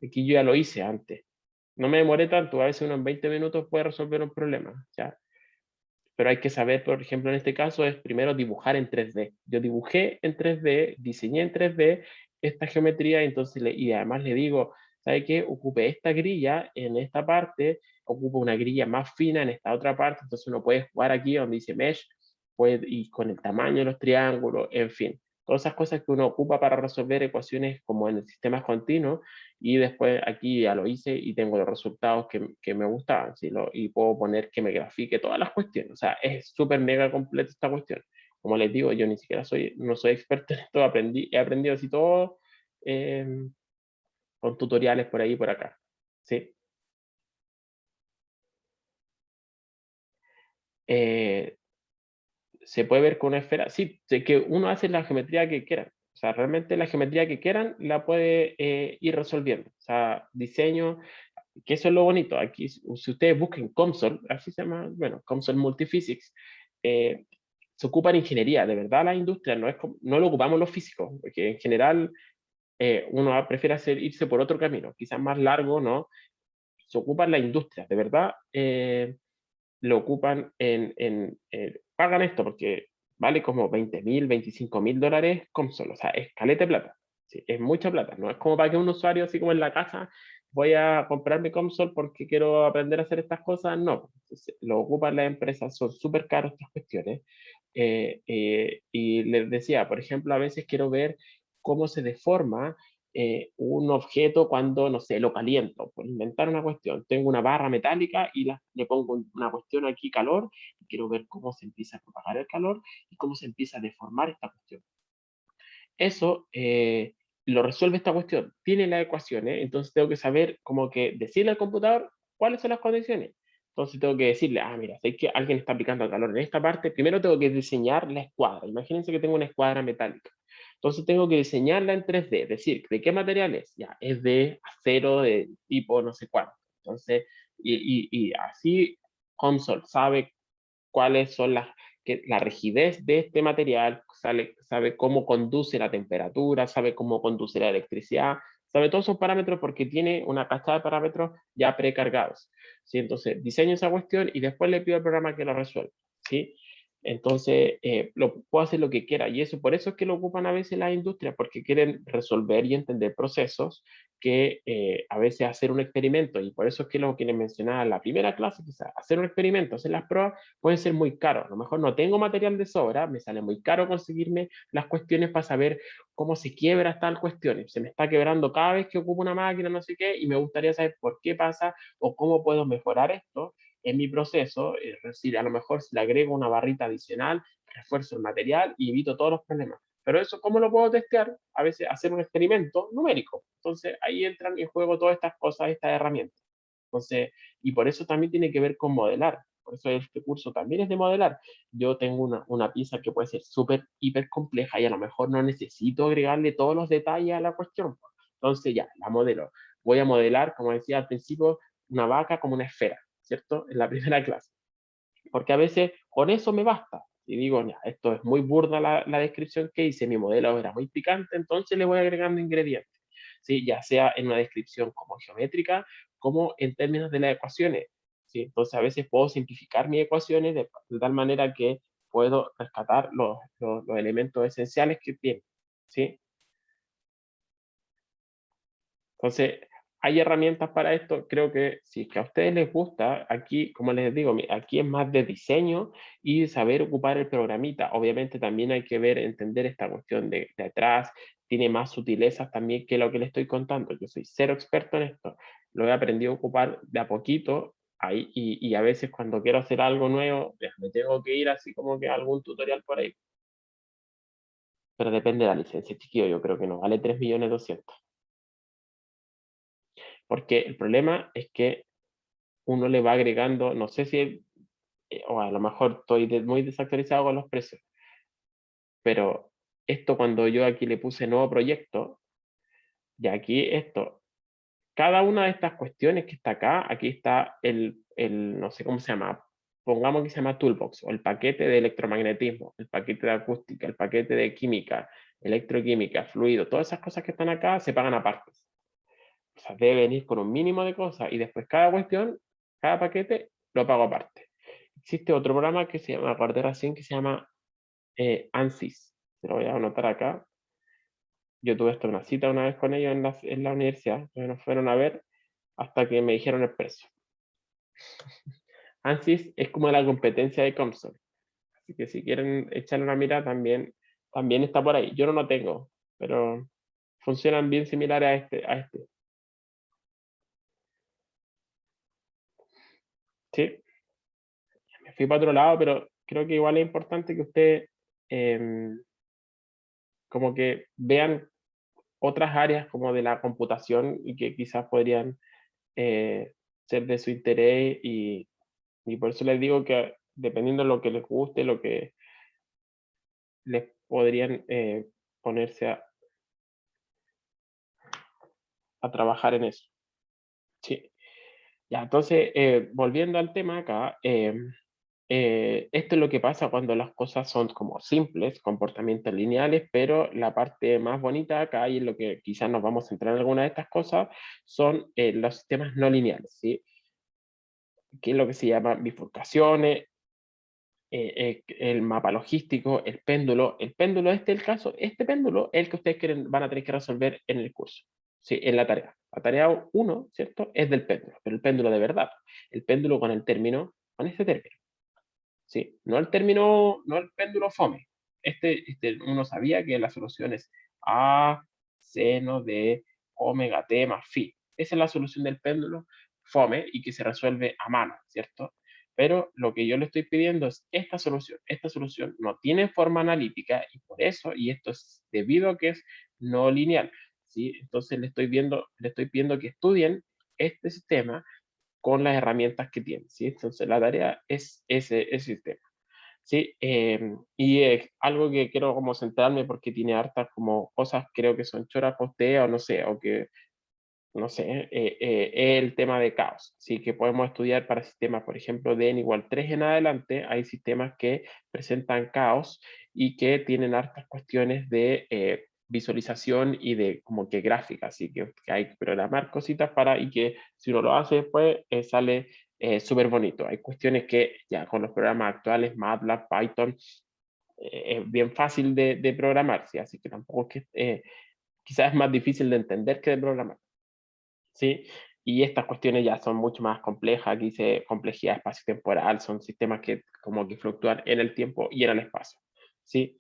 Aquí yo ya lo hice antes. No me demoré tanto, a veces unos 20 minutos puede resolver un problema, ¿ya? Pero hay que saber, por ejemplo, en este caso, es primero dibujar en 3D. Yo dibujé en 3D, diseñé en 3D esta geometría, entonces y además le digo, ¿sabe qué? Ocupe esta grilla en esta parte, ocupa una grilla más fina en esta otra parte, entonces uno puede jugar aquí donde dice mesh, y con el tamaño de los triángulos, en fin. Todas esas cosas que uno ocupa para resolver ecuaciones como en el sistema continuo, y después aquí ya lo hice y tengo los resultados que me gustaban, ¿sí? Y puedo poner que me grafique todas las cuestiones. O sea, es súper mega completa esta cuestión. Como les digo, yo ni siquiera no soy experto en esto, he aprendido así todo eh, con tutoriales por ahí y por acá. ¿Sí? Eh, ¿Se puede ver con una esfera? Sí, sé que uno hace la geometría que quiera. O sea, realmente la geometría que quieran la puede ir resolviendo. O sea, diseño, que eso es lo bonito. Aquí, si ustedes busquen COMSOL, así se llama, bueno, COMSOL Multiphysics, eh, se ocupa en ingeniería. De verdad, la industria no lo ocupamos los físicos, porque en general uno prefiere irse por otro camino, quizás más largo, ¿no? Se ocupa en la industria, de verdad. Lo ocupan pagan esto porque vale como 20.000, 25.000 dólares COMSOL, o sea, es caleta de plata, sí, es mucha plata, no es como para que un usuario así como en la casa voy a comprarme COMSOL porque quiero aprender a hacer estas cosas, no, lo ocupan las empresas, son súper caros estas cuestiones, y les decía, por ejemplo, a veces quiero ver cómo se deforma un objeto cuando, no sé, lo caliento, por inventar una cuestión. Tengo una barra metálica y le pongo una cuestión aquí, calor, y quiero ver cómo se empieza a propagar el calor y cómo se empieza a deformar esta cuestión. Eso lo resuelve esta cuestión. Tiene las ecuaciones, entonces tengo que saber como que decirle al computador cuáles son las condiciones. Entonces tengo que decirle, mira, sé que alguien está aplicando calor en esta parte, primero tengo que diseñar la escuadra. Imagínense que tengo una escuadra metálica. Entonces tengo que diseñarla en 3D, es decir, ¿de qué material es? Ya, es de acero de tipo no sé cuánto. Entonces, y así Console sabe cuáles son la rigidez de este material, sabe cómo conduce la temperatura, sabe cómo conduce la electricidad, sabe todos esos parámetros porque tiene una cachada de parámetros ya precargados. ¿Sí? Entonces, diseño esa cuestión y después le pido al programa que lo resuelva. ¿sí? Entonces, puedo hacer lo que quiera y eso, por eso es que lo ocupan a veces las industrias, porque quieren resolver y entender procesos que a veces hacer un experimento, y por eso es que lo que les mencionaba en la primera clase, quizás hacer un experimento, hacer las pruebas, puede ser muy caro. A lo mejor no tengo material de sobra, me sale muy caro conseguirme las cuestiones para saber cómo se quiebra tal cuestión. Se me está quebrando cada vez que ocupo una máquina, no sé qué, y me gustaría saber por qué pasa o cómo puedo mejorar esto en mi proceso. Es decir, a lo mejor si le agrego una barrita adicional, refuerzo el material y evito todos los problemas. Pero eso, ¿cómo lo puedo testear? A veces hacer un experimento numérico. Entonces, ahí entran en juego todas estas cosas, estas herramientas. Entonces, y por eso también tiene que ver con modelar. Por eso este curso también es de modelar. Yo tengo una pieza que puede ser súper, hiper compleja y a lo mejor no necesito agregarle todos los detalles a la cuestión. Entonces ya, la modelo. Voy a modelar, como decía al principio, una vaca como una esfera, ¿cierto? En la primera clase. Porque a veces con eso me basta. Y digo, ya, esto es muy burda la descripción que hice, mi modelo era muy picante, entonces le voy agregando ingredientes. ¿Sí? Ya sea en una descripción como geométrica, como en términos de las ecuaciones. ¿Sí? Entonces a veces puedo simplificar mis ecuaciones de tal manera que puedo rescatar los elementos esenciales que tiene. ¿Sí? Entonces, hay herramientas para esto. Creo que si es que a ustedes les gusta, aquí, como les digo, aquí es más de diseño y saber ocupar el programita. Obviamente también hay que ver, entender esta cuestión de atrás. Tiene más sutilezas también que lo que les estoy contando. Yo soy cero experto en esto. Lo he aprendido a ocupar de a poquito. Ahí, y a veces cuando quiero hacer algo nuevo, ya, me tengo que ir así como que a algún tutorial por ahí. Pero depende de la licencia, chiquillo. Yo creo que no vale 3.200.000. Porque el problema es que uno le va agregando, no sé si, o a lo mejor estoy muy desactualizado con los precios, pero esto cuando yo aquí le puse nuevo proyecto, y aquí esto, cada una de estas cuestiones que está acá, aquí está no sé cómo se llama, pongamos que se llama Toolbox, o el paquete de electromagnetismo, el paquete de acústica, el paquete de química, electroquímica, fluido, todas esas cosas que están acá se pagan aparte. O sea, debe venir con un mínimo de cosas y después cada cuestión, cada paquete, lo pago aparte. Existe otro programa que se llama, aparte recién, que se llama ANSYS. Se lo voy a anotar acá. Yo tuve hasta una cita una vez con ellos en la universidad, que nos fueron a ver hasta que me dijeron el precio. ANSYS es como la competencia de Comsol. Así que si quieren echarle una mira, también está por ahí. Yo no lo tengo, pero funcionan bien similares a este. Sí, me fui para otro lado, pero creo que igual es importante que ustedes como que vean otras áreas como de la computación y que quizás podrían ser de su interés y por eso les digo que dependiendo de lo que les guste, lo que les podrían ponerse a trabajar en eso. Sí. Ya, entonces, volviendo al tema acá, esto es lo que pasa cuando las cosas son como simples, comportamientos lineales, pero la parte más bonita acá, y en lo que quizás nos vamos a centrar en alguna de estas cosas, son los sistemas no lineales, ¿sí? Que es lo que se llama bifurcaciones, el mapa logístico, el péndulo. El péndulo, el caso, este péndulo es el que ustedes van a tener que resolver en el curso, ¿sí? En la tarea. La tarea 1, ¿cierto? Es del péndulo, pero el péndulo de verdad. El péndulo con el término, con este término. Sí, no el término, no el péndulo fome. Uno sabía que la solución es A seno de omega t más phi. Esa es la solución del péndulo fome y que se resuelve a mano, ¿cierto? Pero lo que yo le estoy pidiendo es esta solución. Esta solución no tiene forma analítica y por eso, y esto es debido a que es no lineal, ¿sí? Entonces le estoy pidiendo que estudien este sistema con las herramientas que tiene, ¿sí? Entonces la tarea es ese sistema, ¿sí? Y algo que quiero como centrarme porque tiene hartas como cosas, creo que son choras postea o no sé, o que, no sé, es el tema de caos, ¿sí? Que podemos estudiar para sistemas, por ejemplo, de n igual 3 en adelante, hay sistemas que presentan caos y que tienen hartas cuestiones de visualización y de como que gráfica, así que hay que programar cositas para y que si uno lo hace después sale súper bonito. Hay cuestiones que ya con los programas actuales, MATLAB, Python, es bien fácil de programar, ¿sí? Así que tampoco es que quizás es más difícil de entender que de programar, ¿sí? Y estas cuestiones ya son mucho más complejas, aquí dice complejidad espacio-temporal, son sistemas que como que fluctúan en el tiempo y en el espacio, ¿sí?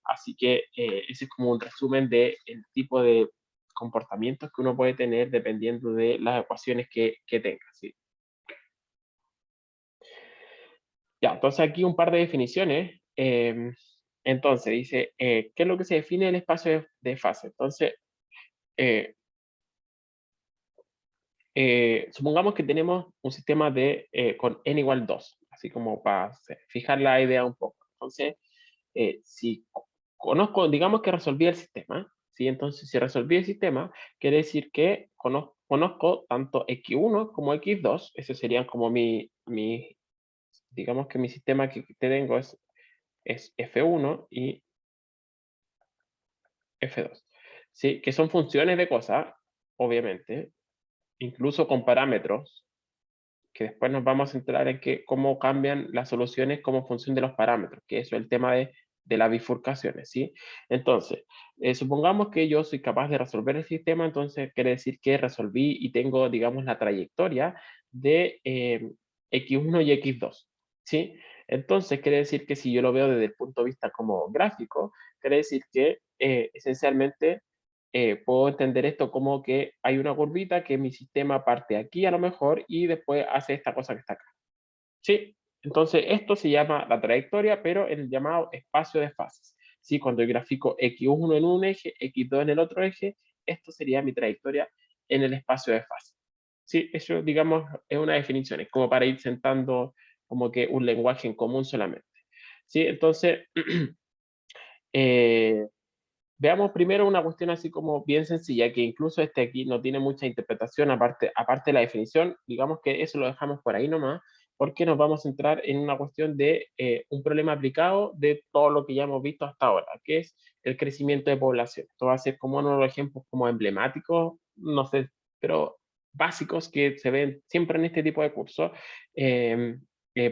Así que ese es como un resumen del tipo de comportamientos que uno puede tener dependiendo de las ecuaciones que tenga, ¿sí? Ya, entonces aquí un par de definiciones. Entonces, dice, ¿qué es lo que se define el espacio de fase? Entonces, eh, supongamos que tenemos un sistema con n igual 2, así como para fijar la idea un poco. Entonces, si conozco, digamos que resolví el sistema, ¿sí? Entonces, si resolví el sistema, quiere decir que conozco tanto x1 como x2, ese serían como digamos que mi sistema que tengo es f1 y f2, ¿sí? Que son funciones de cosas, obviamente, incluso con parámetros, que después nos vamos a centrar en cómo cambian las soluciones como función de los parámetros, que eso es el tema de las bifurcaciones, ¿sí? Entonces, supongamos que yo soy capaz de resolver el sistema, entonces quiere decir que resolví y tengo, digamos, la trayectoria de x1 y x2, ¿sí? Entonces, quiere decir que si yo lo veo desde el punto de vista como gráfico, quiere decir que esencialmente puedo entender esto como que hay una curvita que mi sistema parte aquí a lo mejor y después hace esta cosa que está acá. ¿Sí? Entonces, esto se llama la trayectoria, pero en el llamado espacio de fases. ¿Sí? Cuando yo grafico x1 en un eje, x2 en el otro eje, esto sería mi trayectoria en el espacio de fases. ¿Sí? Eso, digamos, es una definición, es como para ir sentando como que un lenguaje en común solamente. ¿Sí? Entonces, eh, veamos primero una cuestión así como bien sencilla, que incluso este aquí no tiene mucha interpretación, aparte de la definición, digamos que eso lo dejamos por ahí nomás, porque nos vamos a centrar en una cuestión de un problema aplicado de todo lo que ya hemos visto hasta ahora, que es el crecimiento de población. Esto va a ser como uno de los ejemplos como emblemáticos, no sé, pero básicos que se ven siempre en este tipo de cursos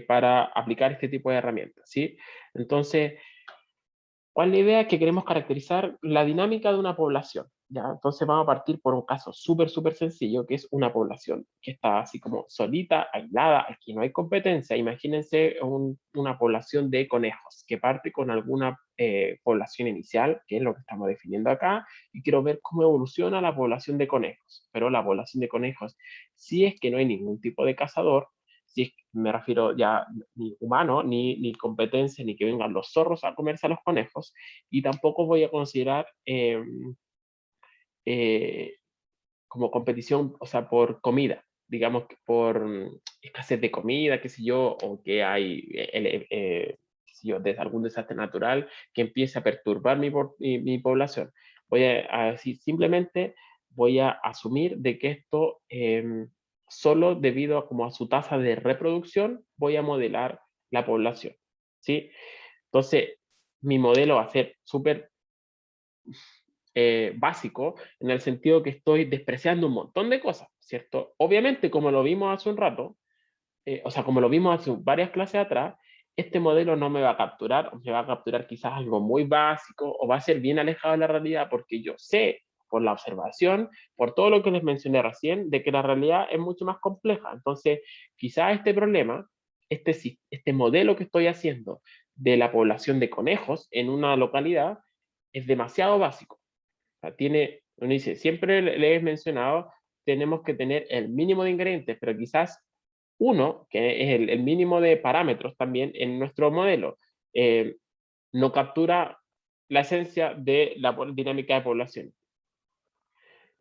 para aplicar este tipo de herramientas, ¿sí? Entonces, ¿cuál es la idea? Que queremos caracterizar la dinámica de una población, ¿ya? Entonces vamos a partir por un caso súper sencillo, que es una población que está así como solita, aislada, aquí no hay competencia. Imagínense una población de conejos que parte con alguna población inicial, que es lo que estamos definiendo acá, y quiero ver cómo evoluciona la población de conejos. Pero la población de conejos, si es que no hay ningún tipo de cazador, si es, me refiero ya ni humano, ni competencia, ni que vengan los zorros a comerse a los conejos, y tampoco voy a considerar eh, como competición, o sea, por comida, digamos que por escasez de comida, qué sé yo, o que hay, qué sé yo, algún desastre natural que empiece a perturbar mi población. Simplemente voy a asumir de que esto, solo debido a, como a su tasa de reproducción, voy a modelar la población, ¿sí? Entonces, mi modelo va a ser súper básico, en el sentido que estoy despreciando un montón de cosas, ¿cierto? Obviamente, como lo vimos hace un rato, o sea, como lo vimos hace varias clases atrás, este modelo no me va a capturar, o me va a capturar quizás algo muy básico, o va a ser bien alejado de la realidad, porque yo sé, por la observación, por todo lo que les mencioné recién, de que la realidad es mucho más compleja. Entonces, quizás este problema, este modelo que estoy haciendo de la población de conejos en una localidad, es demasiado básico. Sea, uno dice, siempre le he mencionado, tenemos que tener el mínimo de ingredientes, pero quizás uno, que es el mínimo de parámetros también en nuestro modelo, eh, no captura la esencia de la dinámica de población.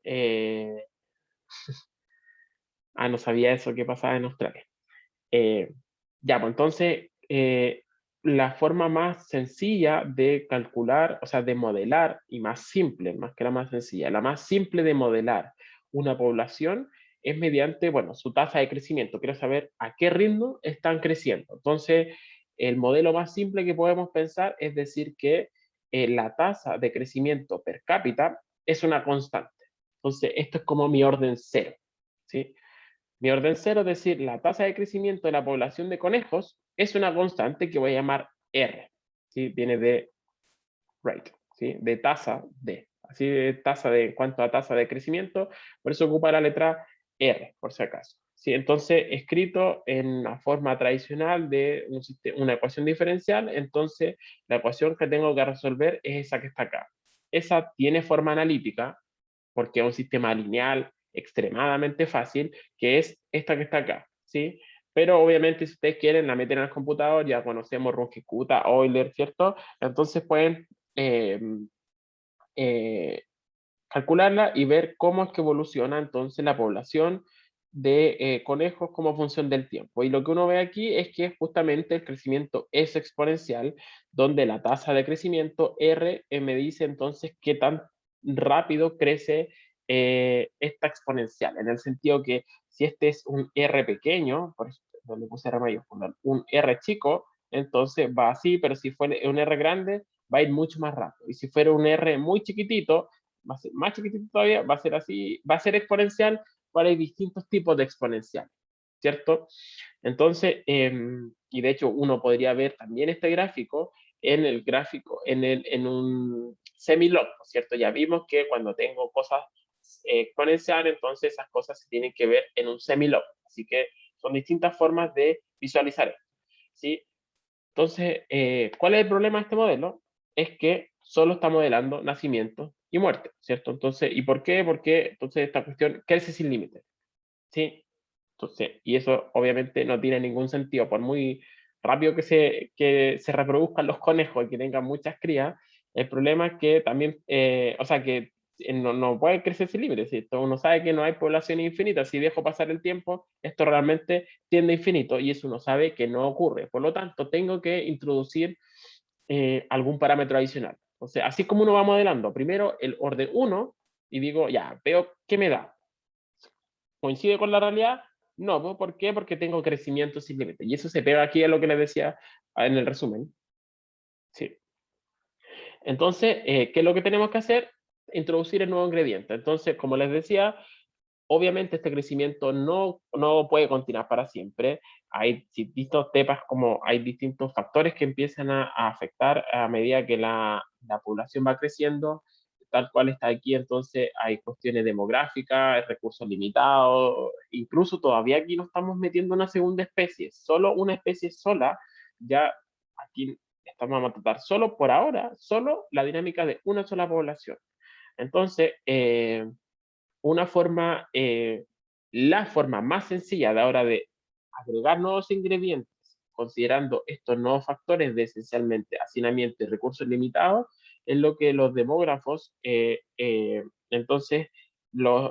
Eh, no sabía eso que pasaba en Australia. Eh, ya, pues entonces, la forma más sencilla de calcular, o sea, de modelar, y más simple, más que la más sencilla, la más simple de modelar una población es mediante, bueno, su tasa de crecimiento. Quiero saber a qué ritmo están creciendo. Entonces, el modelo más simple que podemos pensar es decir que la tasa de crecimiento per cápita es una constante. Entonces, esto es como mi orden cero, ¿sí? Mi orden cero, es decir, la tasa de crecimiento de la población de conejos, es una constante que voy a llamar R. ¿Sí? Viene de rate, ¿sí? De tasa de. Así de tasa de, en cuanto a tasa de crecimiento, por eso ocupa la letra R, por si acaso. ¿Sí? Entonces, escrito en la forma tradicional de una ecuación diferencial, entonces la ecuación que tengo que resolver es esa que está acá. Esa tiene forma analítica, porque es un sistema lineal extremadamente fácil, que es esta que está acá, ¿sí? Pero obviamente si ustedes quieren la meten al computador, ya conocemos Runge-Kutta, Euler, ¿cierto? Entonces pueden eh, eh, calcularla y ver cómo es que evoluciona entonces la población de conejos como función del tiempo. Y lo que uno ve aquí es que justamente el crecimiento es exponencial, donde la tasa de crecimiento R me dice entonces qué tan rápido crece esta exponencial, en el sentido que si este es un R pequeño, por eso le puse R mayúscula, un R chico, entonces va así, pero si fuera un R grande, va a ir mucho más rápido. Y si fuera un R muy chiquitito, va a ser más chiquitito todavía, va a ser así, va a ser exponencial, pero hay distintos tipos de exponencial, ¿cierto? Entonces, y de hecho uno podría ver también este gráfico en el gráfico, en un semilog, ¿cierto? Ya vimos que cuando tengo cosas exponenciales, entonces esas cosas se tienen que ver en un semilog. Así que son distintas formas de visualizar esto, ¿sí? Entonces, ¿cuál es el problema de este modelo? Es que solo está modelando nacimiento y muerte, ¿cierto? Entonces, ¿y por qué? Porque entonces esta cuestión crece sin límite, ¿sí? Entonces, y eso obviamente no tiene ningún sentido, por muy rápido que se reproduzcan los conejos y que tengan muchas crías, el problema es que también, o sea, que no puede crecer sin límite, ¿cierto? Uno sabe que no hay población infinita, si dejo pasar el tiempo, esto realmente tiende a infinito y eso uno sabe que no ocurre. Por lo tanto, tengo que introducir algún parámetro adicional. O sea, así como uno va modelando, primero el orden 1 y digo, ya, veo qué me da. ¿Coincide con la realidad? No, ¿no? ¿Por qué? Porque tengo crecimiento sin límite. Y eso se pega aquí a lo que les decía en el resumen. Sí. Entonces, ¿qué es lo que tenemos que hacer? Introducir el nuevo ingrediente. Entonces, como les decía, obviamente este crecimiento no puede continuar para siempre. Hay distintos temas, como hay distintos factores que empiezan a afectar a medida que la población va creciendo, tal cual está aquí. Entonces hay cuestiones demográficas, hay recursos limitados, incluso todavía aquí no estamos metiendo una segunda especie, solo una especie sola, ya aquí estamos a tratar solo por ahora, solo la dinámica de una sola población. Entonces, una forma, la forma más sencilla de ahora de agregar nuevos ingredientes, considerando estos nuevos factores de esencialmente hacinamiento y recursos limitados, es lo que los demógrafos entonces lo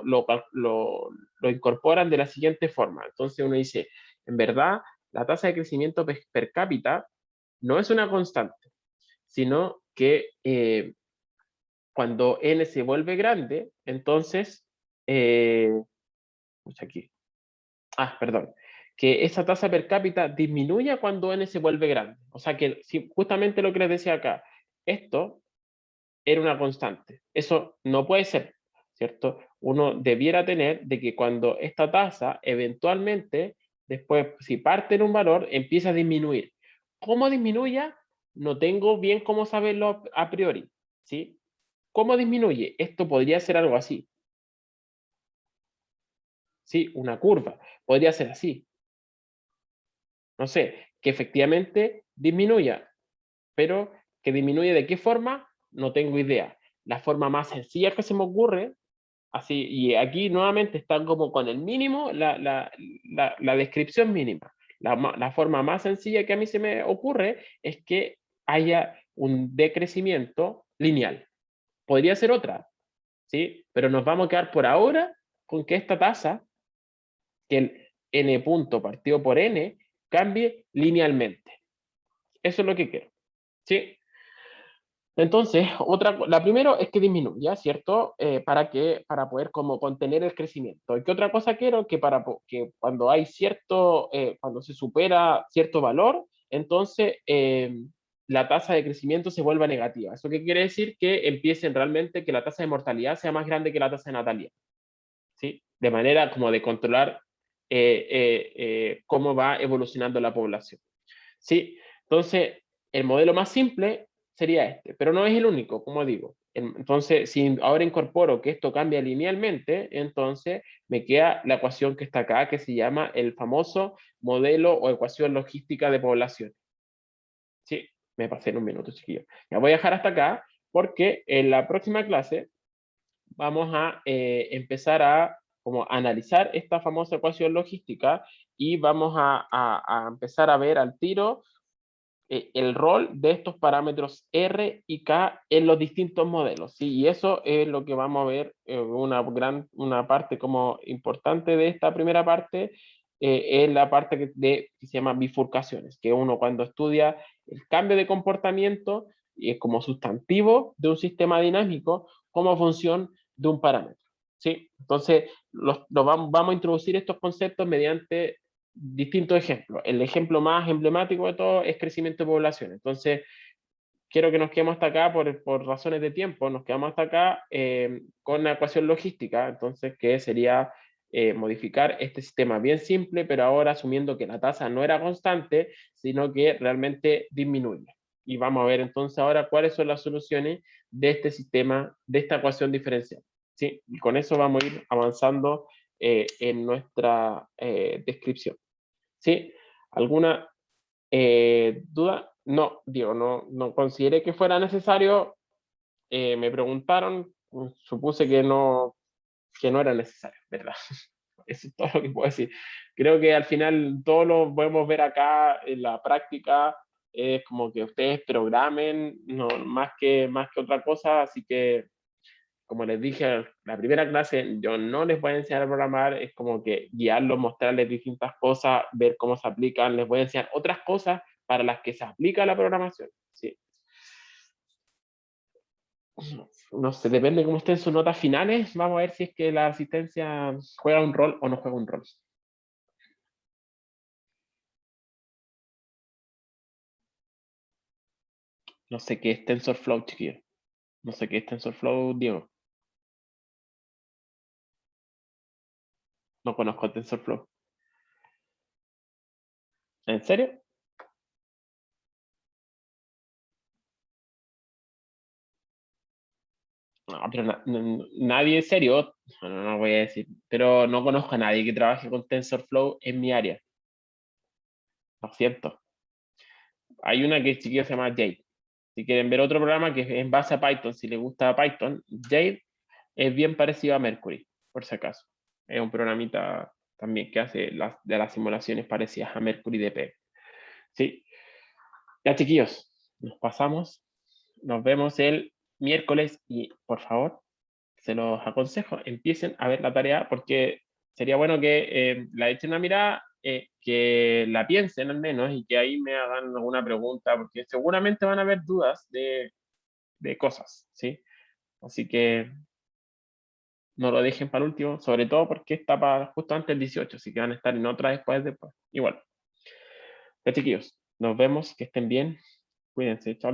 incorporan de la siguiente forma. Entonces uno dice, en verdad, la tasa de crecimiento per cápita no es una constante, sino que cuando n se vuelve grande, entonces, aquí, perdón, que esa tasa per cápita disminuye cuando n se vuelve grande. O sea que si, justamente lo que les decía acá, esto era una constante. Eso no puede ser, ¿cierto? Uno debiera tener de que cuando esta tasa eventualmente, después, si parte en un valor, empieza a disminuir. ¿Cómo disminuya? No tengo bien cómo saberlo a priori, ¿sí? ¿Cómo disminuye? Esto podría ser algo así. Sí, una curva. Podría ser así. No sé, que efectivamente disminuya, pero que disminuye de qué forma, no tengo idea. La forma más sencilla que se me ocurre, así, y aquí nuevamente está como con el mínimo, la descripción mínima. La forma más sencilla que a mí se me ocurre es que haya un decrecimiento lineal. Podría ser otra, ¿sí? Pero nos vamos a quedar por ahora con que esta tasa, que el n punto partido por n, cambie linealmente. Eso es lo que quiero, ¿sí? Entonces, la primero es que disminuya, ¿cierto? Para poder como contener el crecimiento. ¿Y qué otra cosa quiero? Que cuando hay cuando se supera cierto valor, entonces la tasa de crecimiento se vuelva negativa. ¿Eso qué quiere decir? Que empiecen realmente que la tasa de mortalidad sea más grande que la tasa de natalidad, ¿sí? De manera como de controlar cómo va evolucionando la población. ¿Sí? Entonces, el modelo más simple sería este, pero no es el único, como digo. Entonces, si ahora incorporo que esto cambia linealmente, entonces me queda la ecuación que está acá, que se llama el famoso modelo o ecuación logística de población. Sí, me pasé en un minuto, chiquillo. Ya voy a dejar hasta acá, porque en la próxima clase vamos a empezar a como analizar esta famosa ecuación logística y vamos a empezar a ver al tiro el rol de estos parámetros R y K en los distintos modelos, ¿sí? Y eso es lo que vamos a ver, una parte como importante de esta primera parte, es la parte que se llama bifurcaciones, que uno cuando estudia el cambio de comportamiento y es como sustantivo de un sistema dinámico como función de un parámetro, ¿sí? Entonces, vamos a introducir estos conceptos mediante distintos ejemplos. El ejemplo más emblemático de todo es crecimiento de población. Entonces, quiero que nos quedemos hasta acá por razones de tiempo, nos quedamos hasta acá con la ecuación logística, entonces, que sería modificar este sistema bien simple, pero ahora asumiendo que la tasa no era constante, sino que realmente disminuye. Y vamos a ver entonces ahora cuáles son las soluciones de este sistema, de esta ecuación diferencial. ¿Sí? Y con eso vamos a ir avanzando en nuestra descripción. ¿Sí? ¿Alguna duda? No, digo, no consideré que fuera necesario. Me preguntaron, supuse que no era necesario, ¿verdad? Eso es todo lo que puedo decir. Creo que al final todo lo podemos ver acá en la práctica. Es como que ustedes programen, no, más que otra cosa, así que como les dije, la primera clase yo no les voy a enseñar a programar, es como que guiarlos, mostrarles distintas cosas, ver cómo se aplican, les voy a enseñar otras cosas para las que se aplica la programación. ¿Sí? No sé, depende de cómo estén sus notas finales, vamos a ver si es que la asistencia juega un rol o no juega un rol. No sé qué es TensorFlow, chiquillo. No sé qué es TensorFlow, Diego. No conozco TensorFlow. ¿En serio? No, pero nadie es serio, no voy a decir, pero no conozco a nadie que trabaje con TensorFlow en mi área, lo siento. Hay una que chiquilla se llama Jade. Si quieren ver otro programa que es en base a Python, si les gusta Python, Jade es bien parecido a Mercury, por si acaso. Es un programita también que hace de las simulaciones parecidas a Mercury DP. Sí, ya chiquillos, nos pasamos. Nos vemos el miércoles y por favor, se los aconsejo, empiecen a ver la tarea porque sería bueno que la echen una mirada, que la piensen al menos y que ahí me hagan alguna pregunta porque seguramente van a haber dudas de cosas, ¿sí? Así que no lo dejen para el último, sobre todo porque está para justo antes del 18, así que van a estar en otra después. Igual. Ya chiquillos, nos vemos, que estén bien, cuídense, chao.